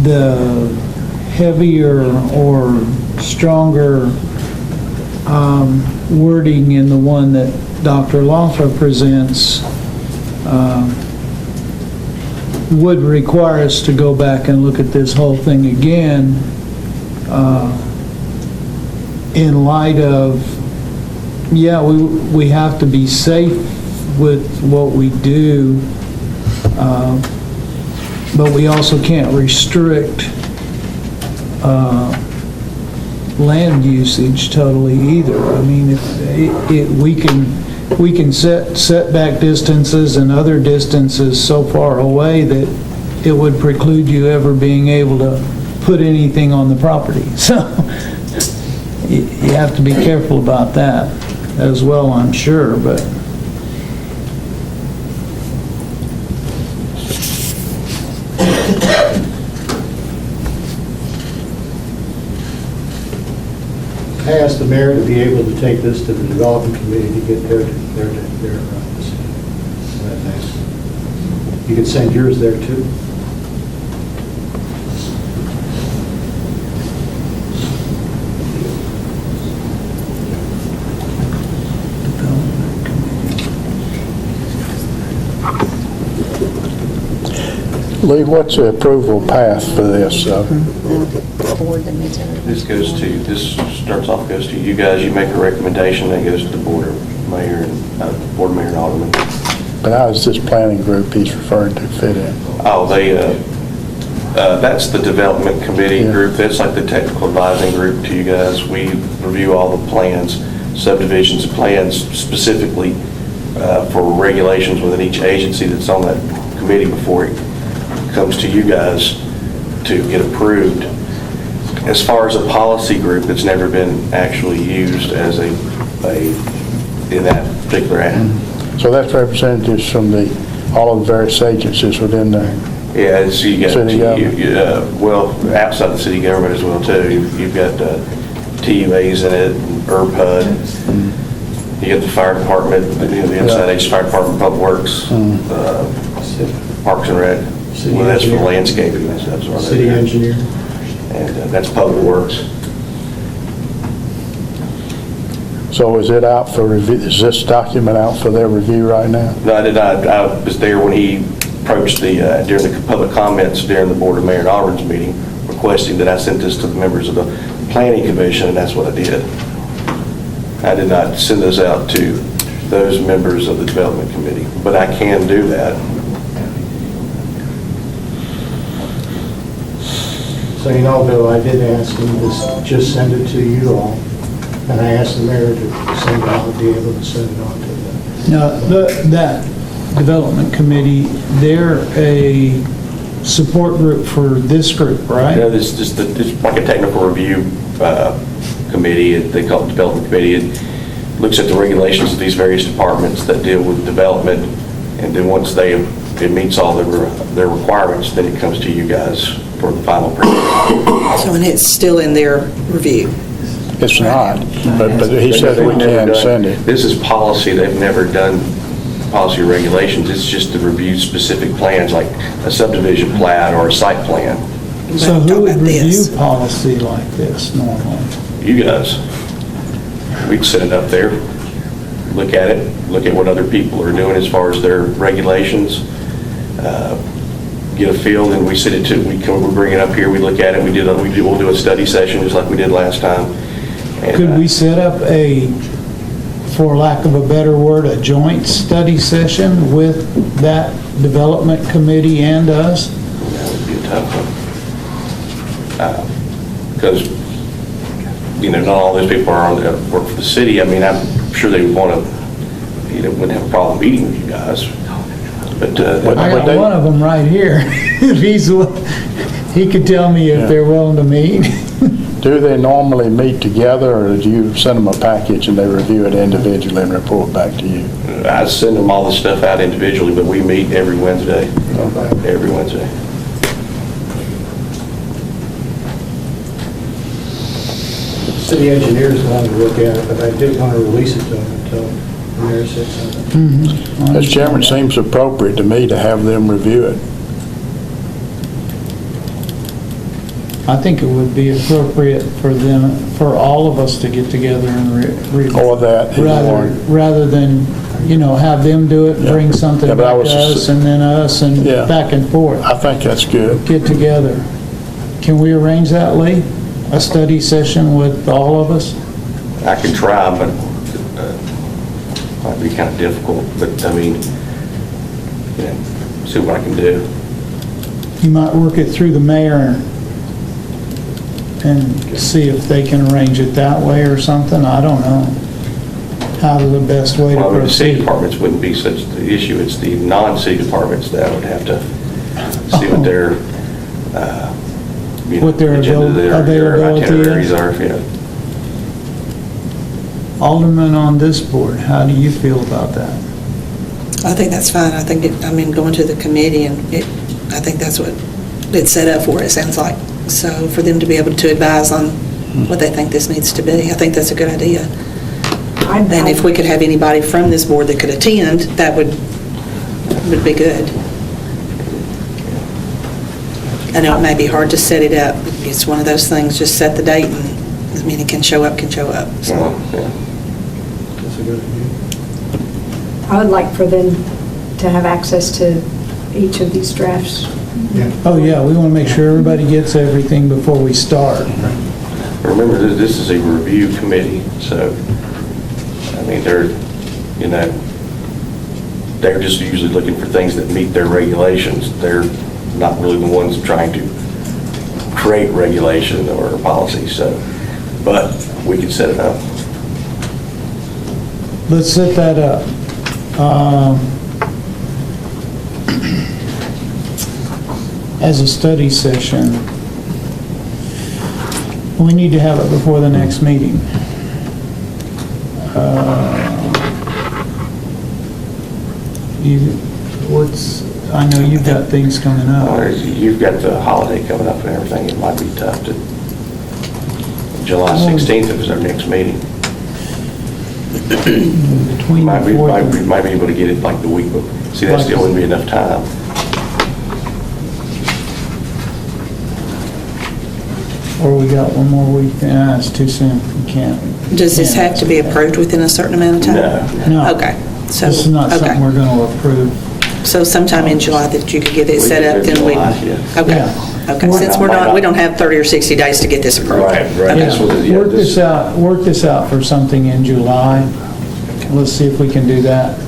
the heavier or stronger wording in the one that Dr. Loeffler presents would require us to go back and look at this whole thing again in light of, yeah, we have to be safe with what we do, but we also can't restrict land usage totally either. I mean, we can set setback distances and other distances so far away that it would preclude you ever being able to put anything on the property. So you have to be careful about that as well, I'm sure, but. I asked the mayor to be able to take this to the development committee to get their decision. You could send yours there too. Lee, what's the approval path for this? This goes to you guys. You make a recommendation, that goes to the board of mayor and board mayor and alderman. But how does this planning group he's referring to fit in? Oh, that's the development committee group. That's like the technical advising group to you guys. We review all the plans, subdivisions and plans specifically for regulations within each agency that's on that committee before it comes to you guys to get approved. As far as a policy group, it's never been actually used as in that particular act. So that's representatives from all of the various agencies within there. Yeah, so you got city government. Well, outside the city government as well too. You've got TUAs in it, IRPUD. You got the fire department, the inside agency, fire department, public works, Parks and Rec. Well, that's for landscaping and stuff. So City engineer. And that's public works. So is it out for review? Is this document out for their review right now? No, I did not. I was there when he approached during the public comments during the Board of Mayor and Alderman's meeting, requesting that I sent this to the members of the Planning Commission, and that's what I did. I did not send this out to those members of the Development Committee, but I can do that. So you know, Bill, I did ask him to just send it to you all, and I asked the mayor to send it out, be able to send it on to them. Now, that development committee, they're a support group for this group, right? Yeah, it's like a technical review committee. They call it development committee. It looks at the regulations of these various departments that deal with development, and then once it meets all their requirements, then it comes to you guys for the final approval. So, and it's still in their review? It's not, but he said we can send it. This is policy. They've never done policy regulations. It's just to review specific plans like a subdivision plat or a site plan. So who would review policy like this normally? You guys. We'd set it up there, look at it, look at what other people are doing as far as their regulations, get a feel, and we send it to, we bring it up here, we look at it, we'll do a study session just like we did last time. And, could we set up for lack of a better word, a joint study session with that development committee and us? That would be a tough one. Because, not all those people are on work for the city. I mean, I'm sure they would want to, wouldn't have a problem meeting with you guys. But I got one of them right here. If he could tell me if they're willing to meet. Do they normally meet together, or do you send them a package and they review it individually and report back to you? I send them all the stuff out individually, but we meet every Wednesday. Okay. Every Wednesday. City engineers wanted to look at it, but I didn't want to release it to them until the mayor said something. As chairman, it seems appropriate to me to have them review it. I think it would be appropriate for them, for all of us to get together and read. Or that, either one. Rather than, have them do it, bring something Yeah, but I back was to just- us, and then us, and Yeah. back and forth. I think that's good. Get together. Can we arrange that, Lee? A study session with all of us? I could try, but might be kind of difficult, but I mean, see what I can do. You might work it through the mayor and see if they can arrange it that way or something. I don't know. How the best way to Well, the city proceed. departments wouldn't be such the issue. It's the non-city departments that would have to see what their, What their agenda, their availability itineraries is. are, Alderman on this board, how do you feel about that? I think that's fine. I think, going to the committee, and I think that's what it's set up for, it sounds like. So for them to be able to advise on what they think this needs to be, I think that's a good idea. And if we could have anybody from this board that could attend, that would be good. I know it may be hard to set it up. It's one of those things, just set the date, and as many can show up, So. That's a good idea. I would like for them to have access to each of these drafts. Oh, yeah, we want to make sure everybody gets everything before we start. Remember, this is a review committee, so, I mean, they're just usually looking for things that meet their regulations. They're not really the ones trying to create regulation or policy, so, but we can set it up. Let's set that up. As a study session. We need to have it before the next meeting. I know you've got things coming up. You've got the holiday coming up and everything. It might be tough to, July 16th is our next meeting. Between Might be, the might fourth be might be able to get it like the week before. See, that still wouldn't be enough time. Or we got one more week, it's too soon, we can't. Does this have to be approved within a certain amount of time? No. No. Okay. So, This is not something okay. we're going to approve. So sometime in July that you could get it set up, then we... July, yeah. Okay. Yeah. Okay, since we don't have 30 or 60 days to get this approved. Right. Okay. That's what it is. Work this out for something in July. Let's see if we can do that.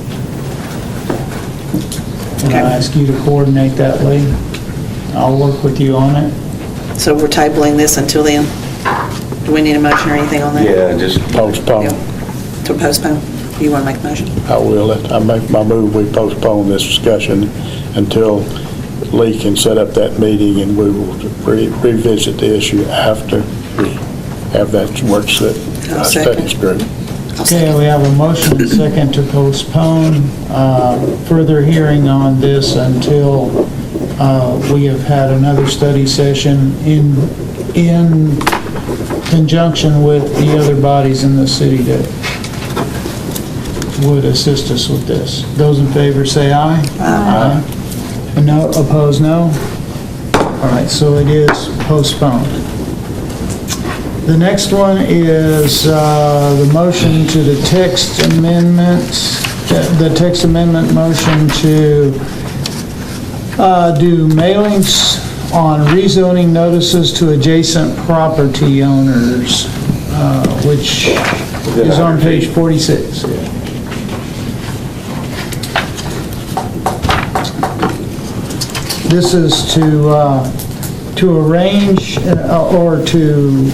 Can I ask you to coordinate that, Lee? I'll work with you on it. So we're tabling this until then? Do we need a motion or anything on that? Yeah, just Postpone. To postpone? You want to make a motion? I will. I make my move, we postpone this discussion until Lee can set up that meeting, and we will revisit the issue after we have that work studies group. Okay, we have a motion and second to postpone further hearing on this until we have had another study session in conjunction with the other bodies in the city that would assist us with this. Those in favor say aye. Aye. And no, opposed, no? All right, so it is postponed. The next one is the motion to the text amendments, the text amendment motion to do mailings on rezoning notices to adjacent property owners, which is on page 46. This is to arrange or to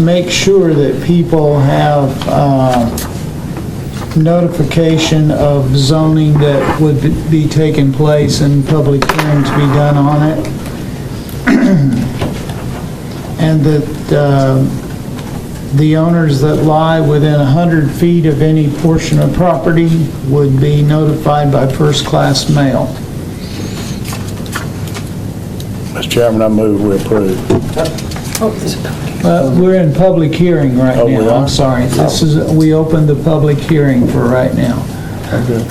make sure that people have notification of zoning that would be taking place and public hearing to be done on it. And that the owners that lie within 100 feet of any portion of property would be notified by first-class mail. Mr. Chairman, I move we approve. We're in public hearing right Oh, we now, are? I'm sorry. We opened the public hearing for right now. Okay.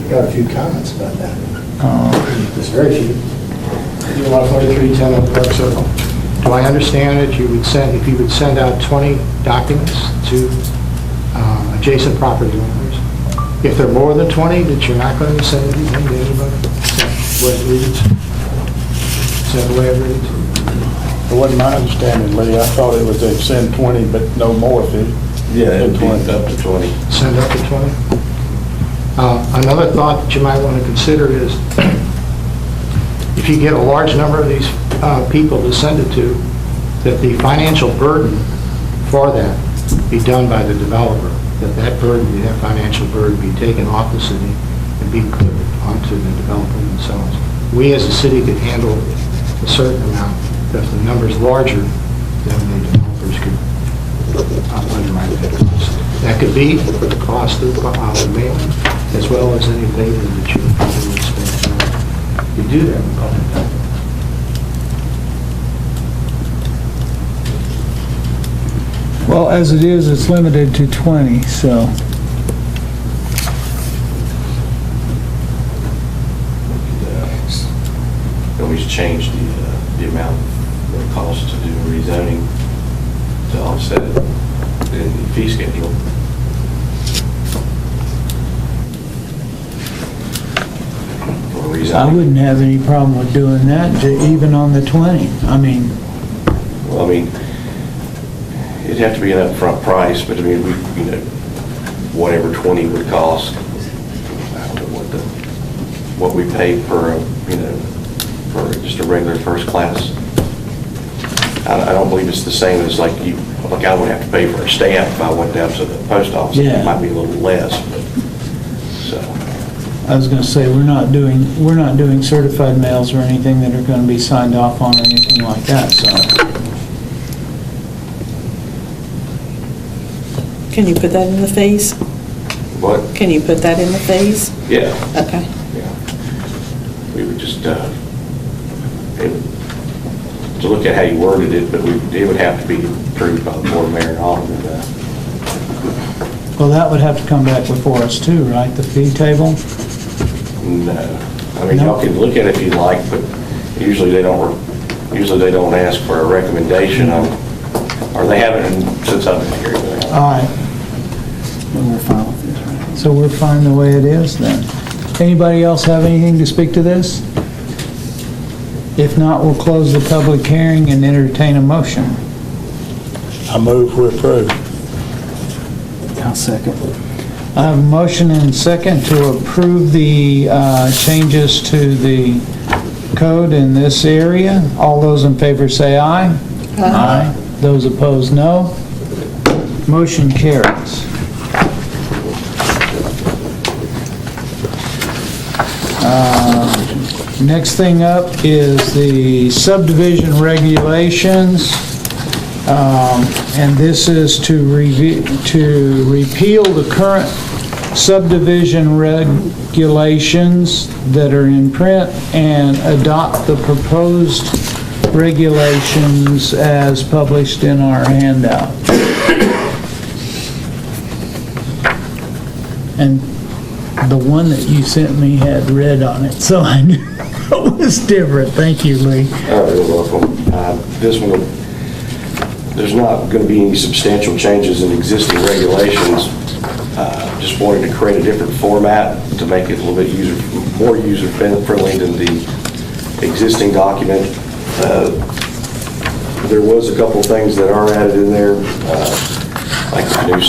Got a few comments about that. There's very few. DLR 4310 on Park Circle. Do I understand that you would send, if you would send out 20 documents to adjacent property owners? If there are more than 20, that you're not going to send anything to anybody? Is that what it reads? Is that the way it reads? It wasn't my understanding, Lee. I thought it was they'd send 20, but no more if it... Yeah, it would be up to 20. Send up to 20? Another thought that you might want to consider is if you get a large number of these people to send it to, that the financial burden for that be done by the developer, that burden, that financial burden be taken off the city and be put onto the developer themselves. We as a city could handle a certain amount. If the number is larger, then the developers could underwrite that cost. That could be for the cost of the mailing, as well as any labor that you would spend. You do that in public document. Well, as it is, it's limited to 20, so. Always change the amount that it costs to do rezoning to offset it in the fee schedule. I wouldn't have any problem with doing that, even on the 20. I mean... Well, I mean, it'd have to be an upfront price, but I mean, whatever 20 would cost, I don't know what we pay per, for just a regular first class. I don't believe it's the same as like I would have to pay for a stamp if I went down to the post office. Yeah. It might be a little less, but, so. I was going to say, we're not doing certified mails or anything that are going to be signed off on or anything like that, so. Can you put that in the fees? What? Can you put that in the fees? Yeah. Okay. We would just, to look at how you worded it, but it would have to be approved by the board, mayor, and alderman. Well, that would have to come back before us too, right? The fee table? No. I mean, y'all can look at it if you like, but usually they don't ask for a recommendation on, or they haven't since I've been here. All right. We're fine with this, right? So we're fine the way it is then. Anybody else have anything to speak to this? If not, we'll close the public hearing and entertain a motion. I move we approve. I'll second. I have a motion and second to approve the changes to the code in this area. All those in favor say aye. Aye. Those opposed, no. Motion carries. Next thing up is the subdivision regulations. And this is to repeal the current subdivision regulations that are in print and adopt the proposed regulations as published in our handout. And the one that you sent me had red on it, so I knew it was different. Thank you, Lee. Oh, you're welcome. This one, there's not going to be any substantial changes in existing regulations. Just wanted to create a different format to make it a little bit more user-friendly than the existing document. There was a couple of things that are added in there, like the new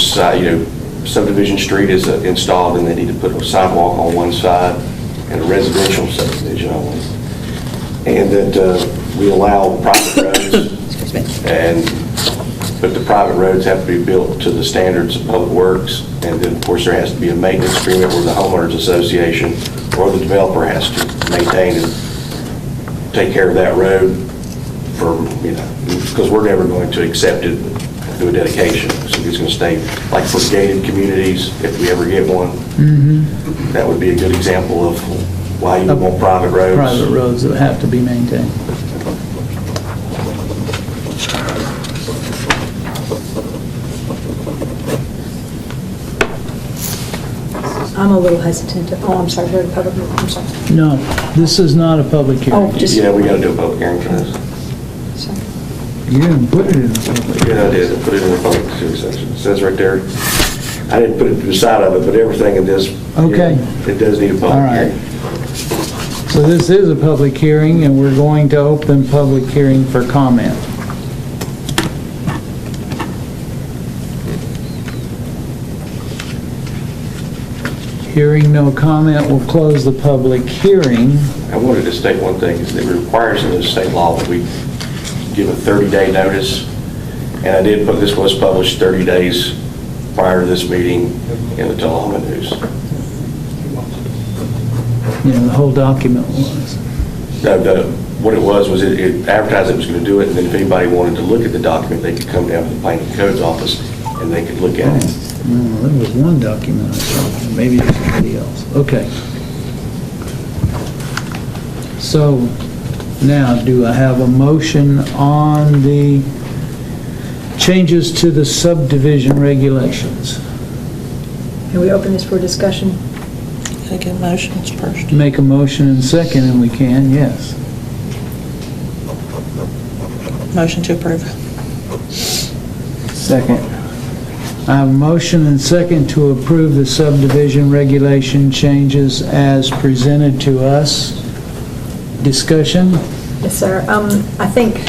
subdivision street is installed and they need to put a sidewalk on one side and a residential subdivision on one. And that we allow private roads, but the private roads have to be built to the standards of public works. And then, of course, there has to be a maintenance agreement where the homeowners association or the developer has to maintain and take care of that road for, because we're never going to accept it through a dedication. So it's going to stay, like for gated communities, if we ever get one, that would be a good example of why you want private roads. Private roads that have to be maintained. I'm a little hesitant. Oh, I'm sorry, we're in public, I'm sorry. No, this is not a public hearing. Oh, just, Yeah, we gotta do a public hearing for this. sorry. You didn't put it in the public. Yeah, I did. I put it in the public section. It says right there. I didn't put it to the side of it, but everything in this. Okay. It does need a All public right. hearing. So this is a public hearing, and we're going to open public hearing for comment. Hearing no comment, we'll close the public hearing. I wanted to state one thing, is that it requires in the state law that we give a 30-day notice. And I did put, this was published 30 days prior to this meeting in the Tullahoma News. You know, the whole document was. What it was it advertised it was going to do it, and then if anybody wanted to look at the document, they could come down to the Planning and Codes office and they could look at it. No, there was one document I saw, maybe it was somebody else. Okay. So now, do I have a motion on the changes to the subdivision regulations? Can we open this for discussion? Gotta get motions first. Make a motion and second, and we can, yes. Motion to approve. Second. I have a motion and second to approve the subdivision regulation changes as presented to us. Discussion? Yes, sir. I think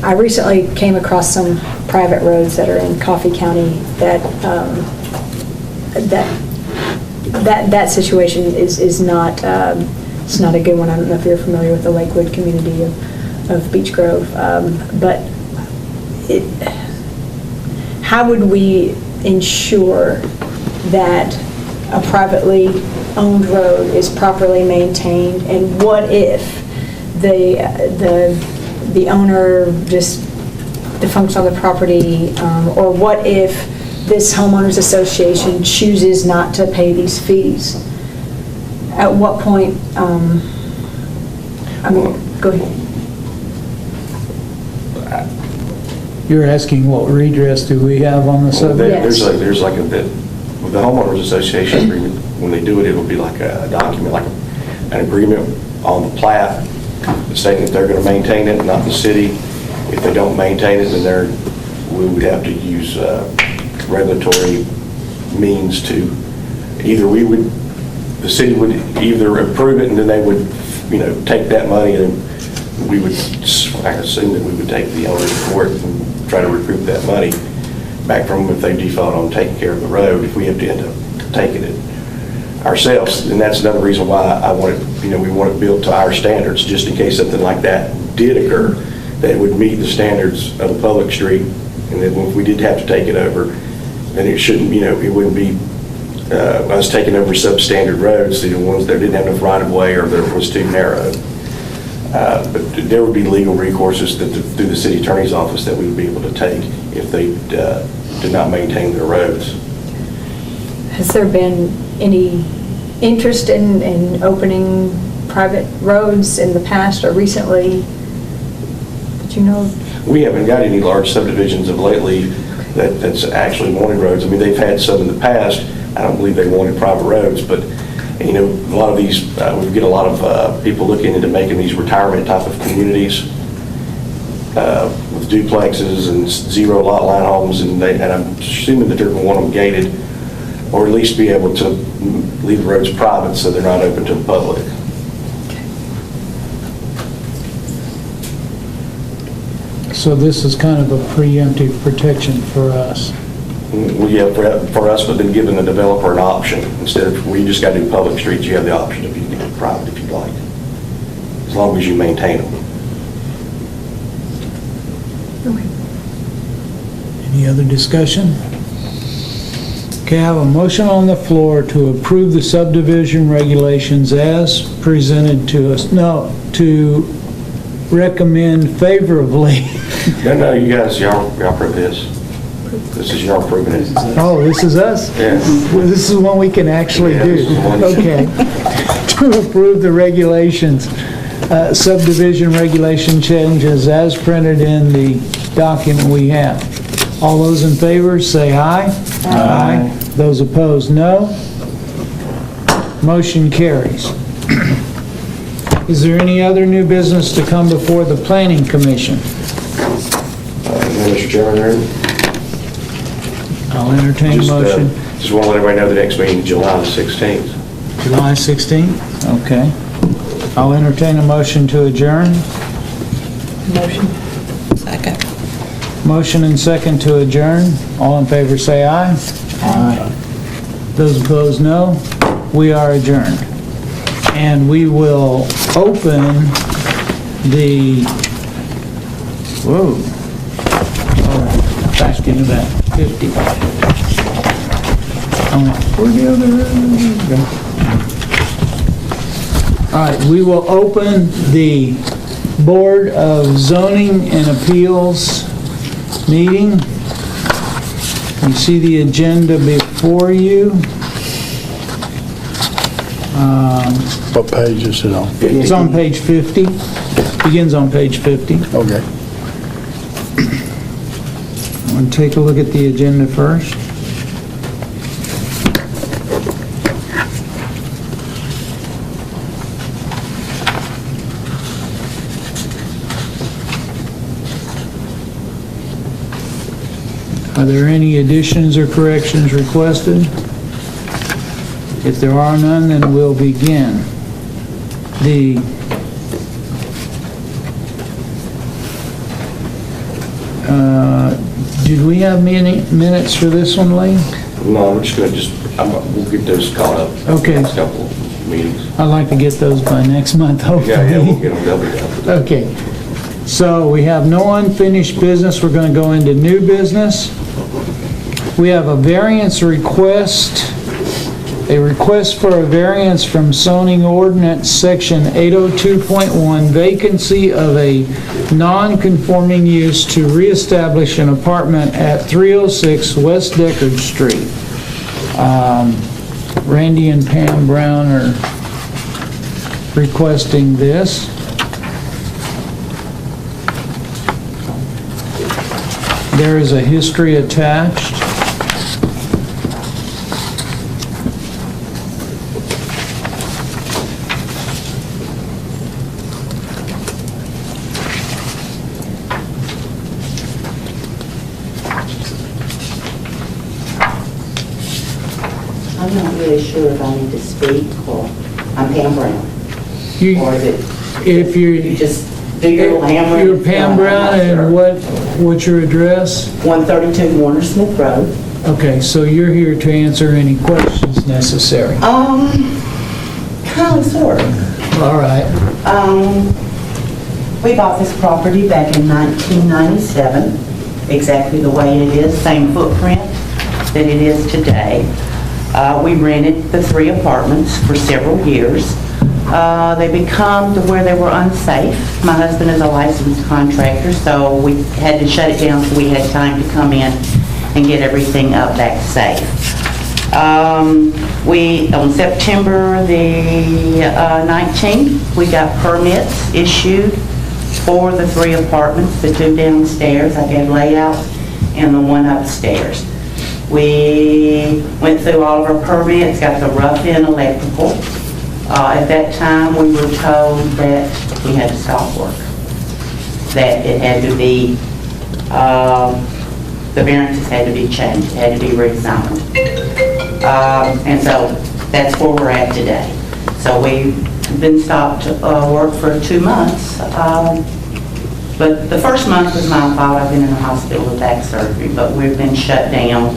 I recently came across some private roads that are in Coffee County that situation is not, it's not a good one. I don't know if you're familiar with the Lakewood community of Beech Grove, but how would we ensure that a privately owned road is properly maintained, and what if the owner just defuncts on the property, or what if this homeowners association chooses not to pay these fees? At what point, go ahead. You're asking what redress do we have on the subject? There's like with the homeowners association agreement, when they do it, it'll be like a document, like an agreement on the plat stating that they're going to maintain it, not the city. If they don't maintain it, then we would have to use regulatory means to the city would either approve it, and then they would, take that money, and we would, I assume that we would take the owner to court and try to recoup that money back from them if they default on taking care of the road, if we have to end up taking it ourselves. And that's another reason why I want it, we want it built to our standards, just in case something like that did occur, that it would meet the standards of the public street, and then if we did have to take it over, then it shouldn't, it wouldn't be us taking over substandard roads, the ones that didn't have enough right-of-way or that was too narrow. But there would be legal recourses through the city attorney's office that we would be able to take if they did not maintain their roads. Has there been any interest in opening private roads in the past or recently? Did you know? We haven't got any large subdivisions of lately that's actually wanted roads. I mean, they've had some in the past. I don't believe they wanted private roads, but a lot of these, we get a lot of people looking into making these retirement type of communities with duplexes and zero lot line homes, and I'm assuming that they're going to want them gated, or at least be able to leave the roads private so they're not open to the public. So this is kind of a preemptive protection for us. Well, yeah, for us, but then giving the developer an option. Instead of, you just got to do public streets, you have the option if you can do private if you'd like, as long as you maintain them. Okay. Any other discussion? Okay, I have a motion on the floor to approve the subdivision regulations as presented to us. No, to recommend favorably. No, you guys, y'all approve this. This is y'all approving it. Oh, this is us? Yeah. Well, this is one we can actually do. Okay. To approve the regulations, subdivision regulation changes as printed in the document we have. All those in favor, say aye. Aye. Those opposed, no. Motion carries. Is there any other new business to come before the Planning Commission? Mr. Chairman, I'll entertain a motion. Just want to let everybody know the next meeting is July the 16th. July 16th? Okay. I'll entertain a motion to adjourn. Motion. Second. Motion and second to adjourn. All in favor say aye. Aye. Those opposed, no. We are adjourned. And we will open the, whoa, back into that 50. Where'd the other go? All right, we will open the Board of Zoning and Appeals meeting. You see the agenda before you. What page is it on? It's on page 50. Begins on page 50. Okay. I'm going to take a look at the agenda first. Are there any additions or corrections requested? If there are none, then we'll begin. Did we have minutes for this one, Lee? No, we're just going to we'll get those caught up. Okay. Next couple of meetings. I'd like to get those by next month, hopefully. Yeah, we'll get them doubled up. Okay. So we have no unfinished business. We're going to go into new business. We have a variance request. A request for a variance from zoning ordinance section 802.1, vacancy of a non-conforming use to reestablish an apartment at 306 West Deckard Street. Randy and Pam Brown are requesting this. There is a history attached. I'm not really sure if I need to speak, or I'm Pam Brown. Or is it, If you just do your little hammer? You're Pam Brown, and what's your address? 132 Warner Smith Road. Okay, so you're here to answer any questions necessary. Kind of, sort of. All right. We bought this property back in 1997, exactly the way it is, same footprint that it is today. We rented the 3 apartments for several years. They become to where they were unsafe. My husband is a licensed contractor, so we had to shut it down so we had time to come in and get everything up back safe. On September the 19th, we got permits issued for the 3 apartments, the 2 downstairs. I gave layout and the 1 upstairs. We went through all of our permits, got the rough-in electrical. At that time, we were told that we had to stop work, that it had to be, the variances had to be changed, it had to be rezoned. And so that's where we're at today. So we've been stopped work for 2 months. But the first month was my fault. I've been in the hospital with back surgery, but we've been shut down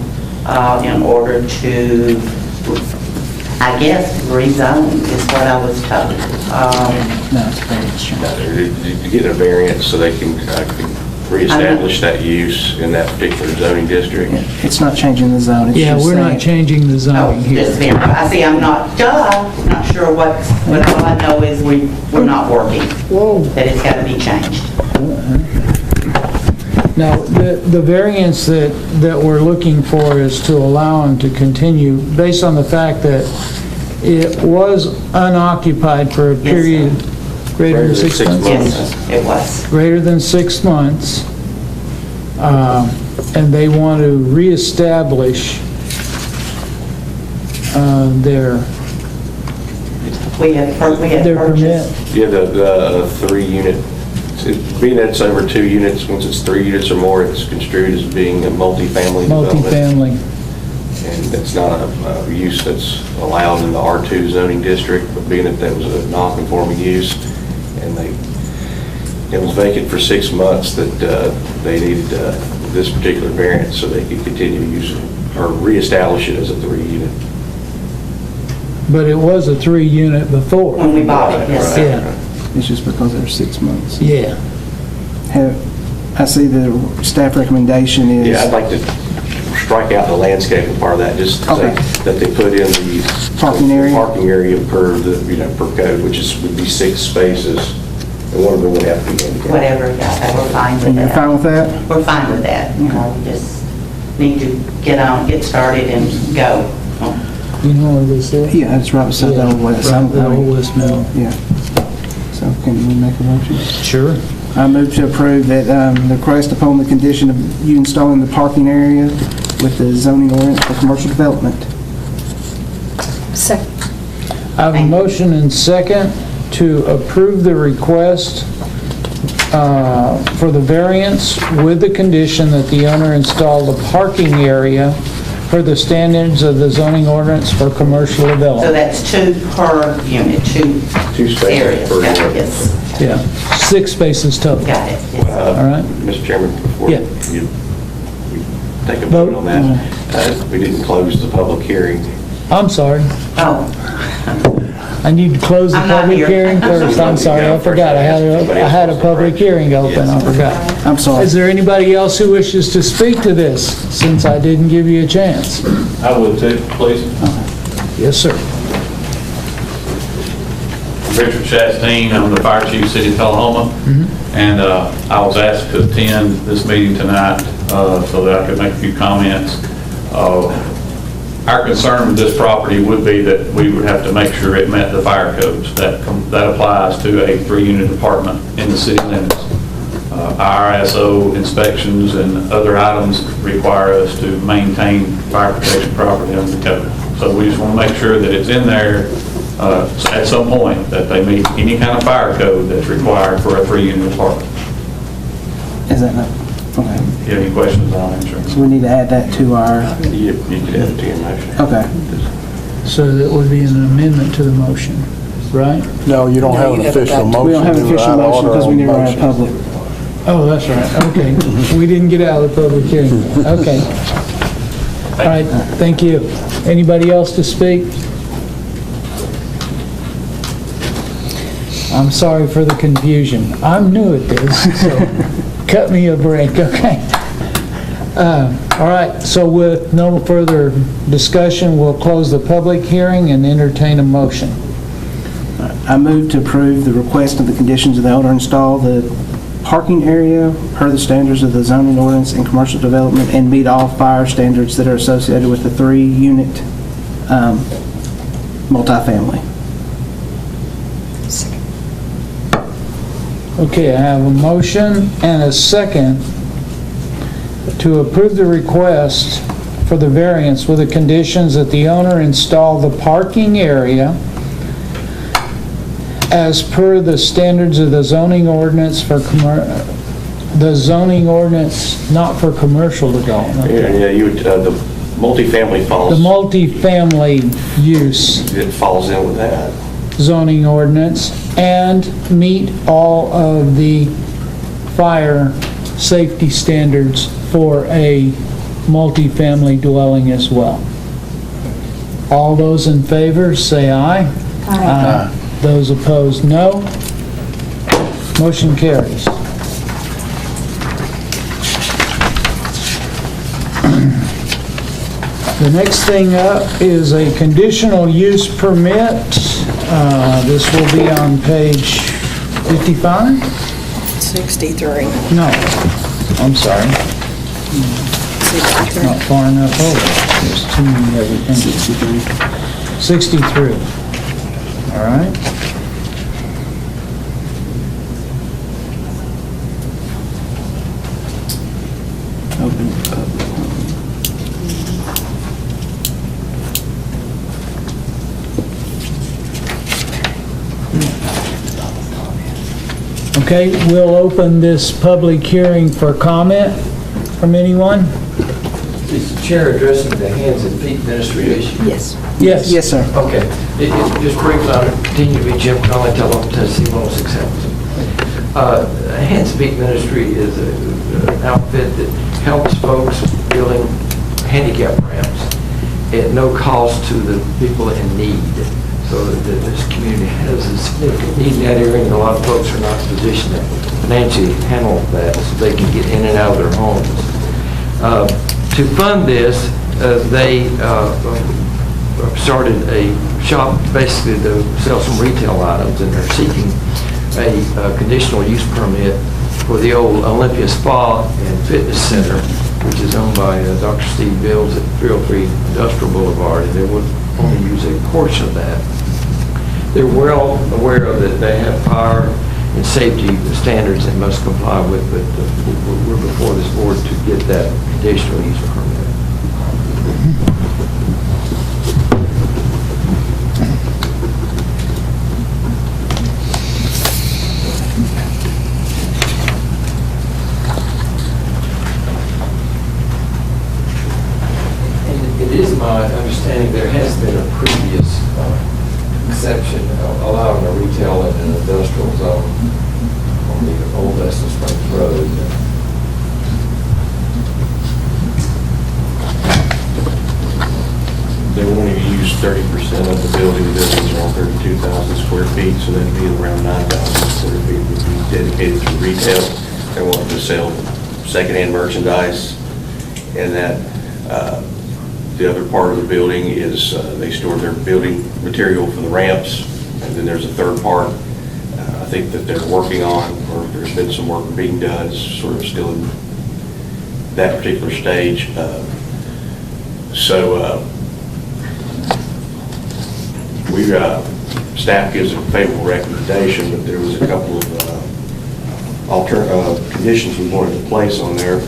in order to, I guess, rezone is what I was told. To get a variance so they can reestablish that use in that particular zoning district. It's not changing the zone. It's Yeah, just we're saying- not changing the zoning here. Just verify. I see, I'm not sure what, but all I know is we're not working. Whoa. That it's got to be changed. Now, the variance that we're looking for is to allow them to continue, based on the fact that it was unoccupied for a period greater than 6 months? Yes, it was. Greater than 6 months, and they want to reestablish their We had permit? purchased. Yeah, the 3-unit, being that it's over 2 units, once it's 3 units or more, it's construed as being a multifamily development. multifamily. And it's not a use that's allowed in the R2 zoning district, but being that was a non-conforming use, and it was vacant for 6 months, that they needed this particular variance so they could continue to use it, or reestablish it as a 3-unit. But it was a 3-unit before. When we bought it, yes. Yeah, It's just because there were 6 months. yeah. I see the staff recommendation is... Yeah, I'd like to strike out the landscaping part of that, just to say that they put in the Parking area? Parking area per the, per code, which would be 6 spaces, and one of them would have to be handicapped. Whatever, yeah, we're fine with And you're that. fine with that? We're fine with that, we just need to get started and go. You know where this is? Yeah, it's right beside the Old West. Right, the Old West Mill. Yeah. So can we make a motion? Sure. I move to approve that the request upon the condition of you installing the parking area with the zoning ordinance for commercial development. Second. I have a motion and second to approve the request for the variance with the condition that the owner install the parking area per the standards of the zoning ordinance for commercial So development. that's 2 per unit, 2 spaces areas. per Got it, unit. yes. Yeah, 6 spaces total. Got it. All right. Mr. Chairman, before Yeah. you take a vote on that, we didn't close the public hearing. I'm sorry. Oh. I need to close the I'm not public here. hearing first. I'm sorry, I forgot. I had a public hearing open, I forgot. I'm sorry. Is there anybody else who wishes to speak to this, since I didn't give you a chance? I would too, please. Yes, sir. Richard Chastain, I'm the fire chief, city of Tullahoma, and I was asked to attend this meeting tonight so that I could make a few comments. Our concern with this property would be that we would have to make sure it met the fire codes. That applies to a 3-unit apartment in the city limits. IRSO inspections and other items require us to maintain fire protection property under the code. So we just want to make sure that it's in there at some point that they meet any kind of fire code that's required for a 3-unit apartment. Is that not? Okay. If you have any questions, I'll answer. So we need to add that to our... You could add it to your motion. Okay. So that would be an amendment to the motion, right? No, you don't have an official motion. We don't have an You're official out of motion order because we on never had a motions. public. Oh, that's right, okay. We didn't get out of the public hearing, okay. All right, thank you. Anybody else to speak? I'm sorry for the confusion. I'm new at this, so cut me a break, okay? All right, so with no further discussion, we'll close the public hearing and entertain a motion. I move to approve the request of the conditions of the owner install the parking area per the standards of the zoning ordinance and commercial development and meet all fire standards that are associated with the 3-unit multifamily. Okay, I have a motion and a second to approve the request for the variance with the conditions that the owner install the parking area as per the standards of the zoning ordinance for the zoning ordinance not for commercial development. Yeah, you would, the multifamily falls. The multifamily use It falls in with that. zoning ordinance and meet all of the fire safety standards for a multifamily dwelling as well. All those in favor, say aye. Aye. Those opposed, no. Motion carries. The next thing up is a conditional use permit. This will be on page 55? 63. No, I'm sorry. Not far enough over. There's too many other things. 63. All right. Open public. Okay, we'll open this public hearing for comment from anyone. Is the chair addressing the hands and feet ministry issue? Yes. Yes. Yes, sir. Okay. Just briefly, I'll continue to be Jim Conley, Tullahoma, Tennessee, 106 Hamilton. Hands and Feet Ministry is an outfit that helps folks building handicap ramps at no cost to the people in need. So that this community has a significant need in that area, and a lot of folks are not positioned to financially handle that so they can get in and out of their homes. To fund this, they started a shop basically to sell some retail items, and they're seeking a conditional use permit for the old Olympia Spa and Fitness Center, which is owned by Dr. Steve Bills at 303 Industrial Boulevard, and they would only use a portion of that. They're well aware of that they have fire and safety standards they must comply with, but we're before this board to get that conditional use permit. And it is my understanding there has been a previous exception allowing a retail in an industrial zone on the old Essex Springs Road. They want to use 30% of the building. The building's around 32,000 square feet, so that'd be around 9,000 square feet would be dedicated to retail. They want to sell secondhand merchandise, and that the other part of the building is they store their building material for the ramps, and then there's a third part I think that they're working on, or there's been some work being done. It's sort of still in that particular stage. Staff gives a favorable recommendation, but there was a couple of conditions we wanted to place on there.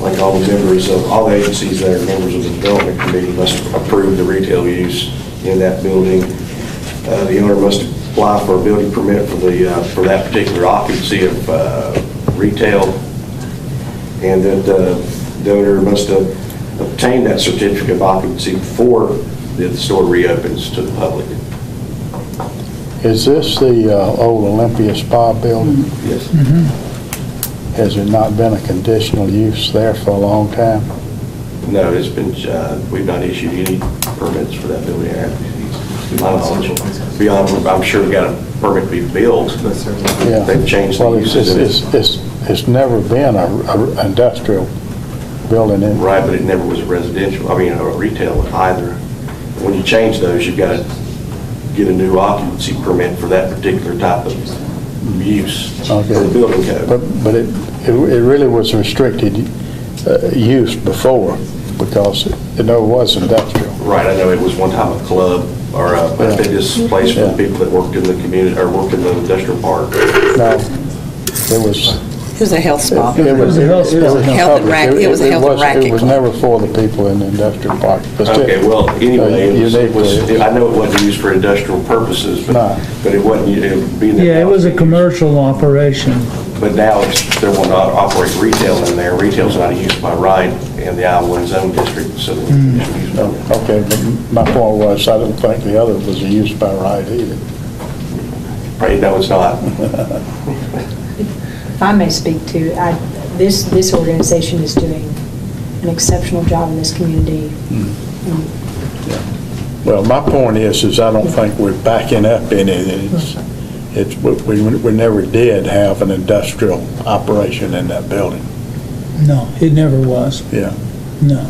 Like all the members of, all the agencies that are members of the development committee must approve the retail use in that building. The owner must apply for a building permit for that particular occupancy of retail, and that the owner must obtain that certificate of occupancy before the store reopens to the public. Is this the old Olympia Spa building? Yes. Has it not been a conditional use there for a long time? No, it's been, we've not issued any permits for that building. To my knowledge. Beyond, I'm sure we got a permit to be built. Yeah. They've changed the uses. It's never been a industrial building in. Right, but it never was a residential, a retail either. When you change those, you've got to get a new occupancy permit for that particular type of use for the building code. But it really was restricted use before, because it never was industrial. Right, I know it was one time a club or a fitness place for the people that worked in the community or worked in the industrial park. No, it was. It was a health spa. It was a health spa. It was a health and racket. It was never for the people in the industrial park. Okay, well, anyway, I know it wasn't used for industrial purposes, but it wasn't, Yeah, it was a commercial operation. But now they're wanting to operate retail in there. Retail's not a use by right in the I-1 zone district, so. Okay, but my point was, I don't think the other was a use by right either. Right, no, it's not. If I may speak to, this organization is doing an exceptional job in this community. Well, my point is I don't think we're backing up any. We never did have an industrial operation in that building. No, it never was. Yeah. No.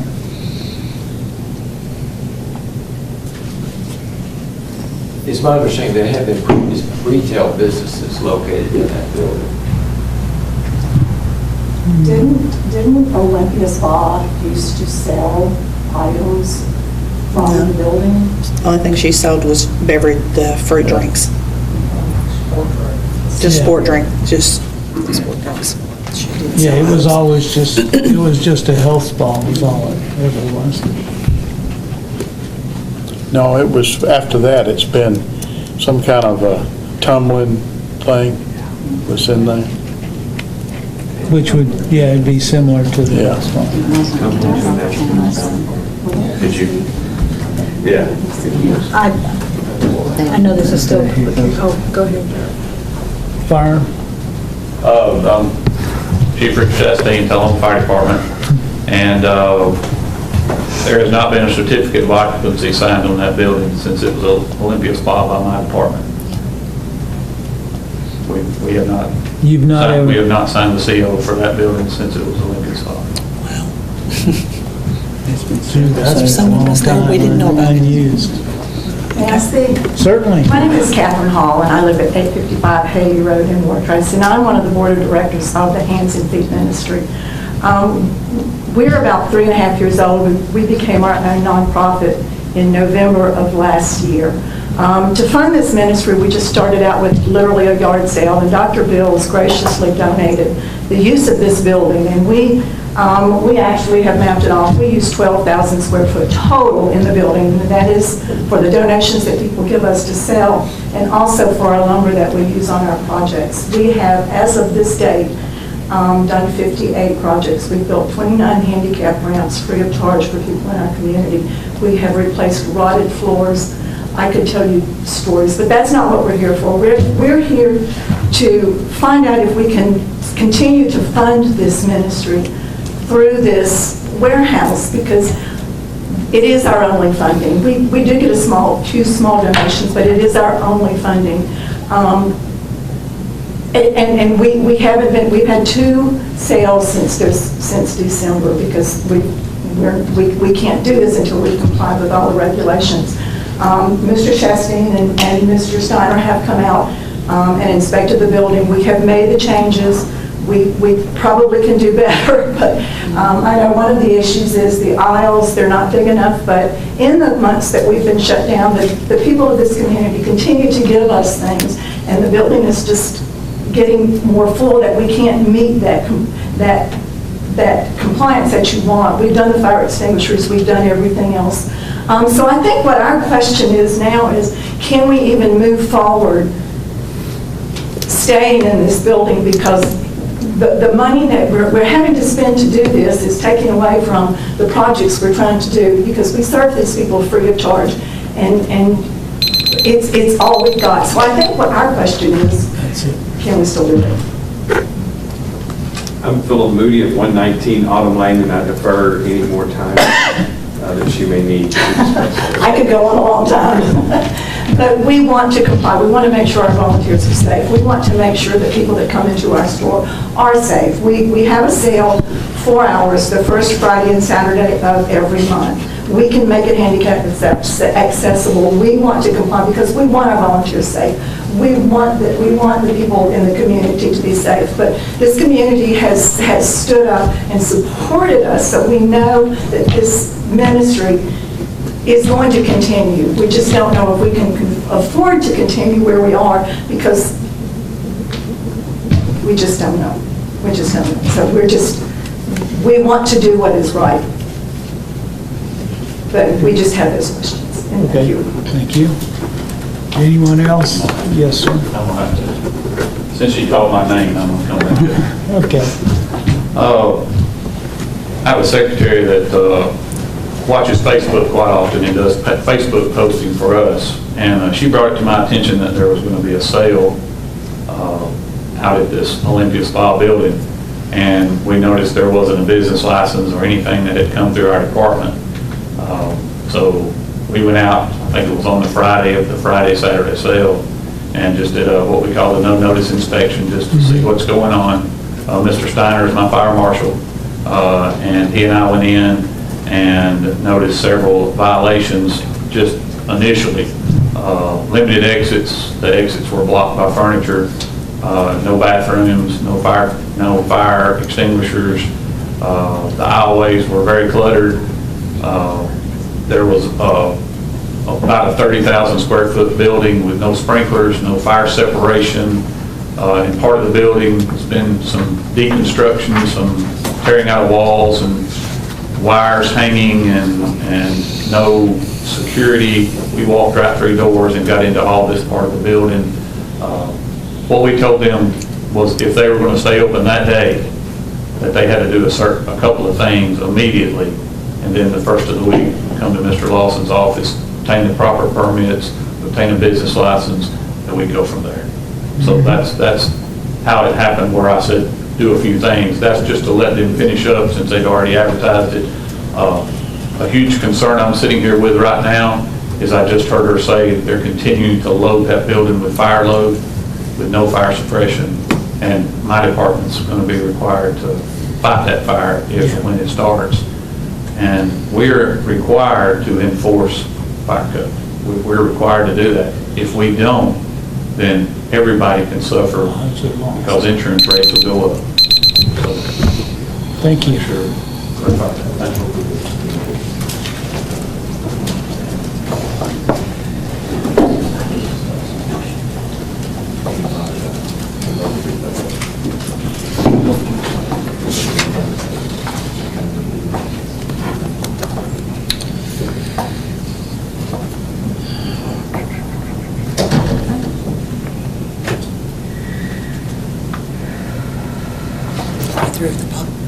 It's my understanding there have been previous retail businesses located in that building. Didn't Olympia Spa used to sell items from the building? The only thing she sold was the fruit drinks. Just sport sport drinks. Yeah, it was always just a health spa was all it ever was. No, it was, after that, it's been some kind of a tumbling thing. was in there. Which would, yeah, it'd be similar to the last one. Did you? Yeah. I know this is still, oh, go ahead. Fire? Chief Rick Chastain, Tullahoma Fire Department, and there has not been a certificate of occupancy signed on that building since it was an Olympia Spa by my department. We have not. You've not signed, ever... We have not signed the CO for that building since it was Olympia Spa. That's someone was there we didn't know about. Unused. May I speak? Certainly. My name is Catherine Hall, and I live at 855 Haley Road in Ward Tracy, and I'm one of the board of directors of the Hands and Feet Ministry. We're about 3.5 years old. We became our own nonprofit in November of last year. To fund this ministry, we just started out with literally a yard sale, and Dr. Bills graciously donated the use of this building, and we actually have mapped it off. We use 12,000 square foot total in the building, and that is for the donations that people give us to sell, and also for our lumber that we use on our projects. We have, as of this date, done 58 projects. We've built 29 handicap ramps free of charge for people in our community. We have replaced rotted floors. I could tell you stories, but that's not what we're here for. We're here to find out if we can continue to fund this ministry through this warehouse, because it is our only funding. We do get two small donations, but it is our only funding. And we've had 2 sales since December, because we can't do this until we comply with all the regulations. Mr. Chastain and Mr. Steiner have come out and inspected the building. We have made the changes. We probably can do better, but I know one of the issues is the aisles. They're not big enough, but in the months that we've been shut down, the people of this community continue to give us things, and the building is just getting more full that we can't meet that compliance that you want. We've done the fire extinguishers, we've done everything else. So I think what our question is now is, can we even move forward staying in this building, because the money that we're having to spend to do this is taking away from the projects we're trying to do, because we serve these people free of charge, and it's all we've got. So I think what our question is, can we still do it? I'm Philip Moody of 119 Autumn Lane, and I defer any more time that you may need. I could go on a long time. But we want to comply. We want to make sure our volunteers are safe. We want to make sure that people that come into our store are safe. We have a sale 4 hours the first Friday and Saturday of every month. We can make it handicap accessible. We want to comply because we want our volunteers safe. We want the people in the community to be safe. But this community has stood up and supported us, so we know that this ministry is going to continue. We just don't know if we can afford to continue where we are, because we just don't know. We just don't know. So we want to do what is right. But we just have those questions. And okay. Thank you. Anyone else? Yes, sir. I'm gonna have to, since you called my name, I'm gonna come back to it. Okay. I have a secretary that watches Facebook quite often and does Facebook posting for us, and she brought it to my attention that there was going to be a sale out at this Olympia Spa building, and we noticed there wasn't a business license or anything that had come through our department. So we went out, I think it was on the Friday of the Friday-Saturday sale, and just did what we call a no-notice inspection, just to see what's going on. Mr. Steiner is my fire marshal, and he and I went in and noticed several violations just initially. Limited exits. The exits were blocked by furniture. No bathrooms, no fire extinguishers. The aisleways were very cluttered. There was about a 30,000 square foot building with no sprinklers, no fire separation. In part of the building, there's been some deconstruction, some tearing out of walls and wires hanging, and no security. We walked right through doors and got into all this part of the building. What we told them was if they were going to stay open that day, that they had to do a couple of things immediately, and then the first of the week, come to Mr. Lawson's office, obtain the proper permits, obtain a business license, and we go from there. So that's how it happened, where I said, do a few things. That's just to let them finish up since they'd already advertised it. A huge concern I'm sitting here with right now is I just heard her say they're continuing to load that building with fire load, with no fire suppression, and my department's going to be required to fight that fire when it starts. And we're required to enforce fire code. We're required to do that. If we don't, then everybody can suffer because insurance rates will go up. So, thank you. Sure. Thank you.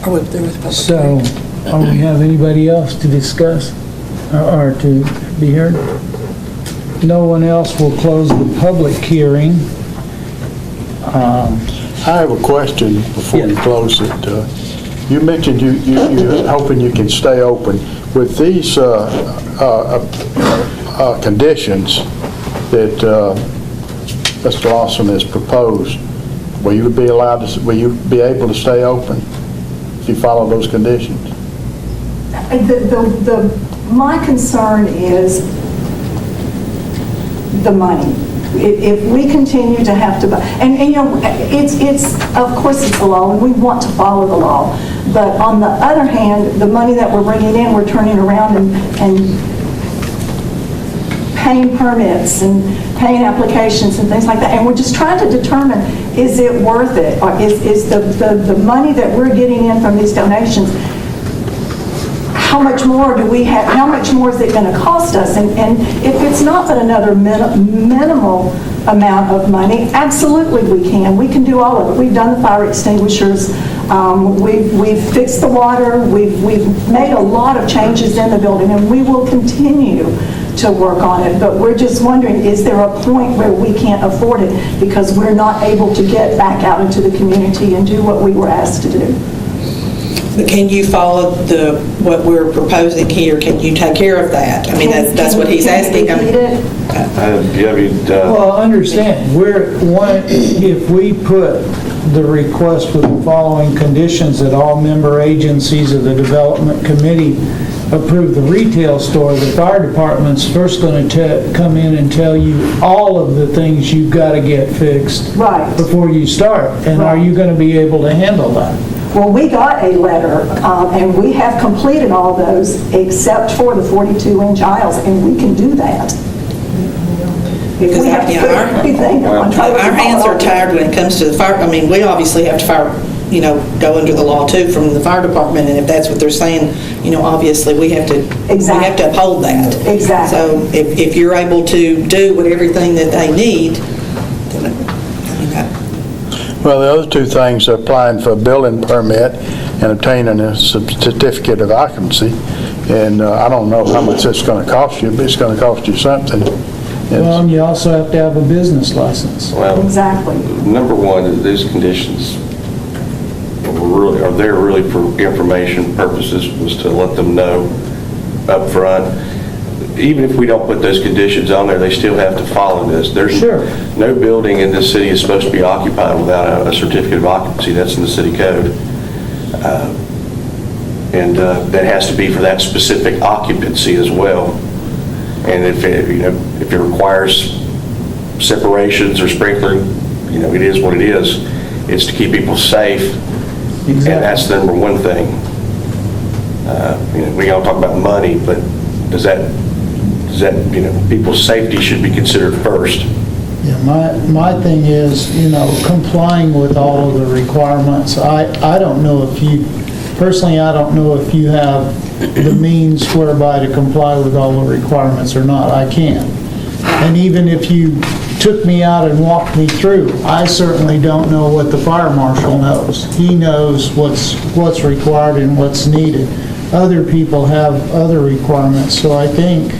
Are we through with public? So, we have anybody else to discuss or to be heard? No one else will close the public hearing. I have a question before you close it. You mentioned you're hoping you can stay open. With these conditions that Mr. Lawson has proposed, will you be able to stay open if you follow those conditions? My concern is the money. If we continue to have to, and you know, it's of course it's the law, and we want to follow the law. But on the other hand, the money that we're bringing in, we're turning around and paying permits and paying applications and things like that. And we're just trying to determine, is it worth it? Or is the money that we're getting in from these donations, how much more do we have, how much more is it going to cost us? And if it's not but another minimal amount of money, absolutely we can. We can do all of it. We've done the fire extinguishers. We've fixed the water. We've made a lot of changes in the building, and we will continue to work on it. But we're just wondering, is there a point where we can't afford it because we're not able to get back out into the community and do what we were asked to do? But can you follow what we're proposing here? Can you take care of that? I mean, that's what he's asking. Well, understand, if we put the request with the following conditions, that all member agencies of the development committee approve the retail store, the fire department's first going to come in and tell you all of the things you've got to get fixed before you start. And are you going to be able to handle that? Well, we got a letter, and we have completed all those except for the 42-inch aisles, and we can do that. Because our hands are tired when it comes to the fire. I mean, we obviously have to go under the law too from the fire department, and if that's what they're saying, obviously we have to uphold that. Exactly. So if you're able to do everything that they need, then Well, the other two things are applying for a building permit and obtaining a certificate of occupancy. And I don't know how much it's going to cost you, but it's going to cost you something. Well, and you also have to have a business license. Well, exactly. Number one, these conditions are there really for information purposes, was to let them know up front. Even if we don't put those conditions on there, they still have to follow this. There's no building in this city is supposed to be occupied without a certificate of occupancy. That's in the city code. And that has to be for that specific occupancy as well. And if it requires separations or sprinkling, it is what it is. It's to keep people safe. Exactly. And that's the number one thing. We all talk about money, but does that people's safety should be considered first. Yeah, my thing is, complying with all of the requirements. I don't know if you have the means whereby to comply with all the requirements or not. I can't. And even if you took me out and walked me through. I certainly don't know what the fire marshal knows. He knows what's required and what's needed. Other people have other requirements, so I think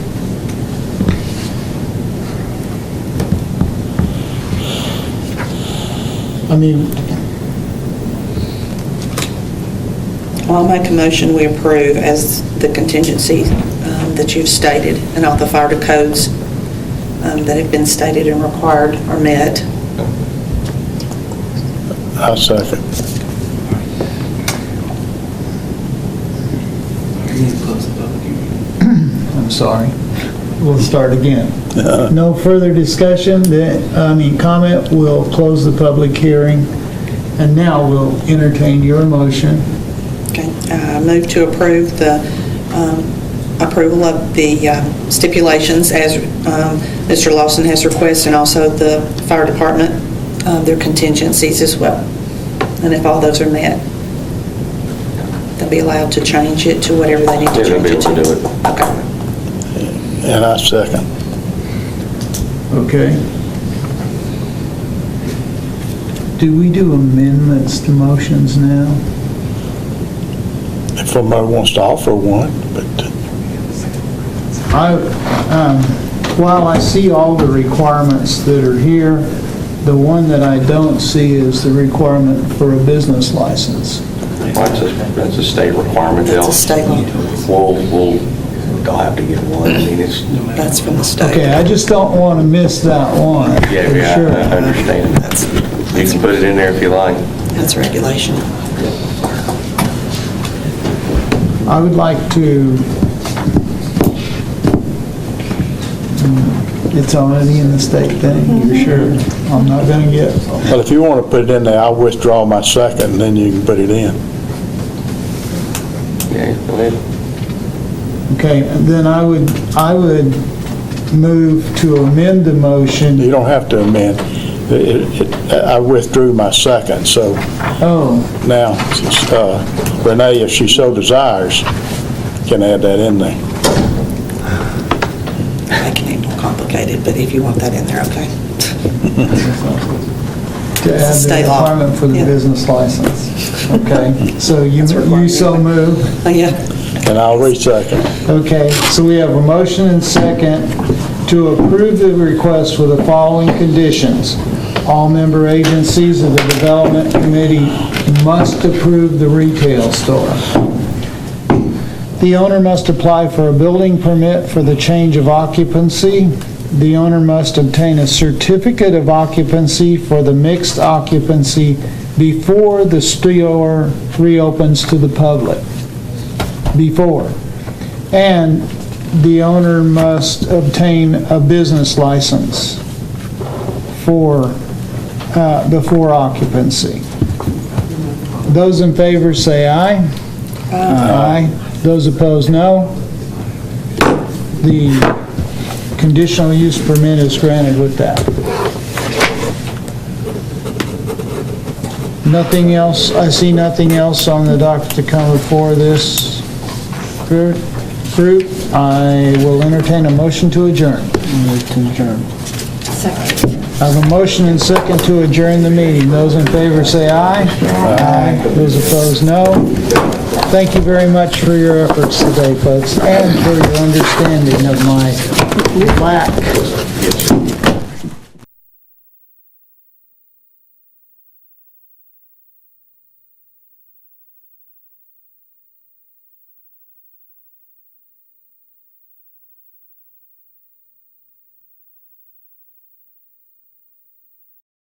I'll make a motion, we approve as the contingency that you've stated, and all the fire codes that have been stated and required are met. I'll second. I'm sorry. We'll start again. No further discussion, comment, we'll close the public hearing, and now we'll entertain your motion. Okay, move to approve the approval of the stipulations as Mr. Lawson has requested, and also the fire department, their contingencies as well. And if all those are met, they'll be allowed to change it to whatever they need to change it to. They'll be able to do it. Okay. And I second. Okay. Do we do amendments to motions now? If somebody wants to offer one, but While I see all the requirements that are here, the one that I don't see is the requirement for a business license. That's a state requirement. That's a state one. They'll have to get one. I mean, That's from the state. Okay, I just don't want to miss that one. Yeah, Sure. I understand. You can put it in there if you like. That's regulation. I would like to, it's already in the state thing, you're sure? I'm not going to get. But if you want to put it in there, I'll withdraw my second, and then you can put it in. Yeah, go ahead. Okay, and then I would move to amend the motion. You don't have to amend. I withdrew my second, so now Renee, if she so desires, can add that in there. Making it more complicated, but if you want that in there, okay. To add the requirement for the business license. Okay, so you so move. Yeah. And I'll re-second. Okay, so we have a motion and second to approve the request with the following conditions. All member agencies of the Development Committee must approve the retail store. The owner must apply for a building permit for the change of occupancy. The owner must obtain a certificate of occupancy for the mixed occupancy before the store reopens to the public. And the owner must obtain a business license before occupancy. Those in favor say aye. Aye. Those opposed, no. The conditional use permit is granted with that. Nothing else, I see nothing else on the docket to come before this group. I will entertain a motion to adjourn. Second. I have a motion and second to adjourn the meeting. Those in favor say aye. Aye. Those opposed, no. Thank you very much for your efforts today, folks, and for your understanding of my lack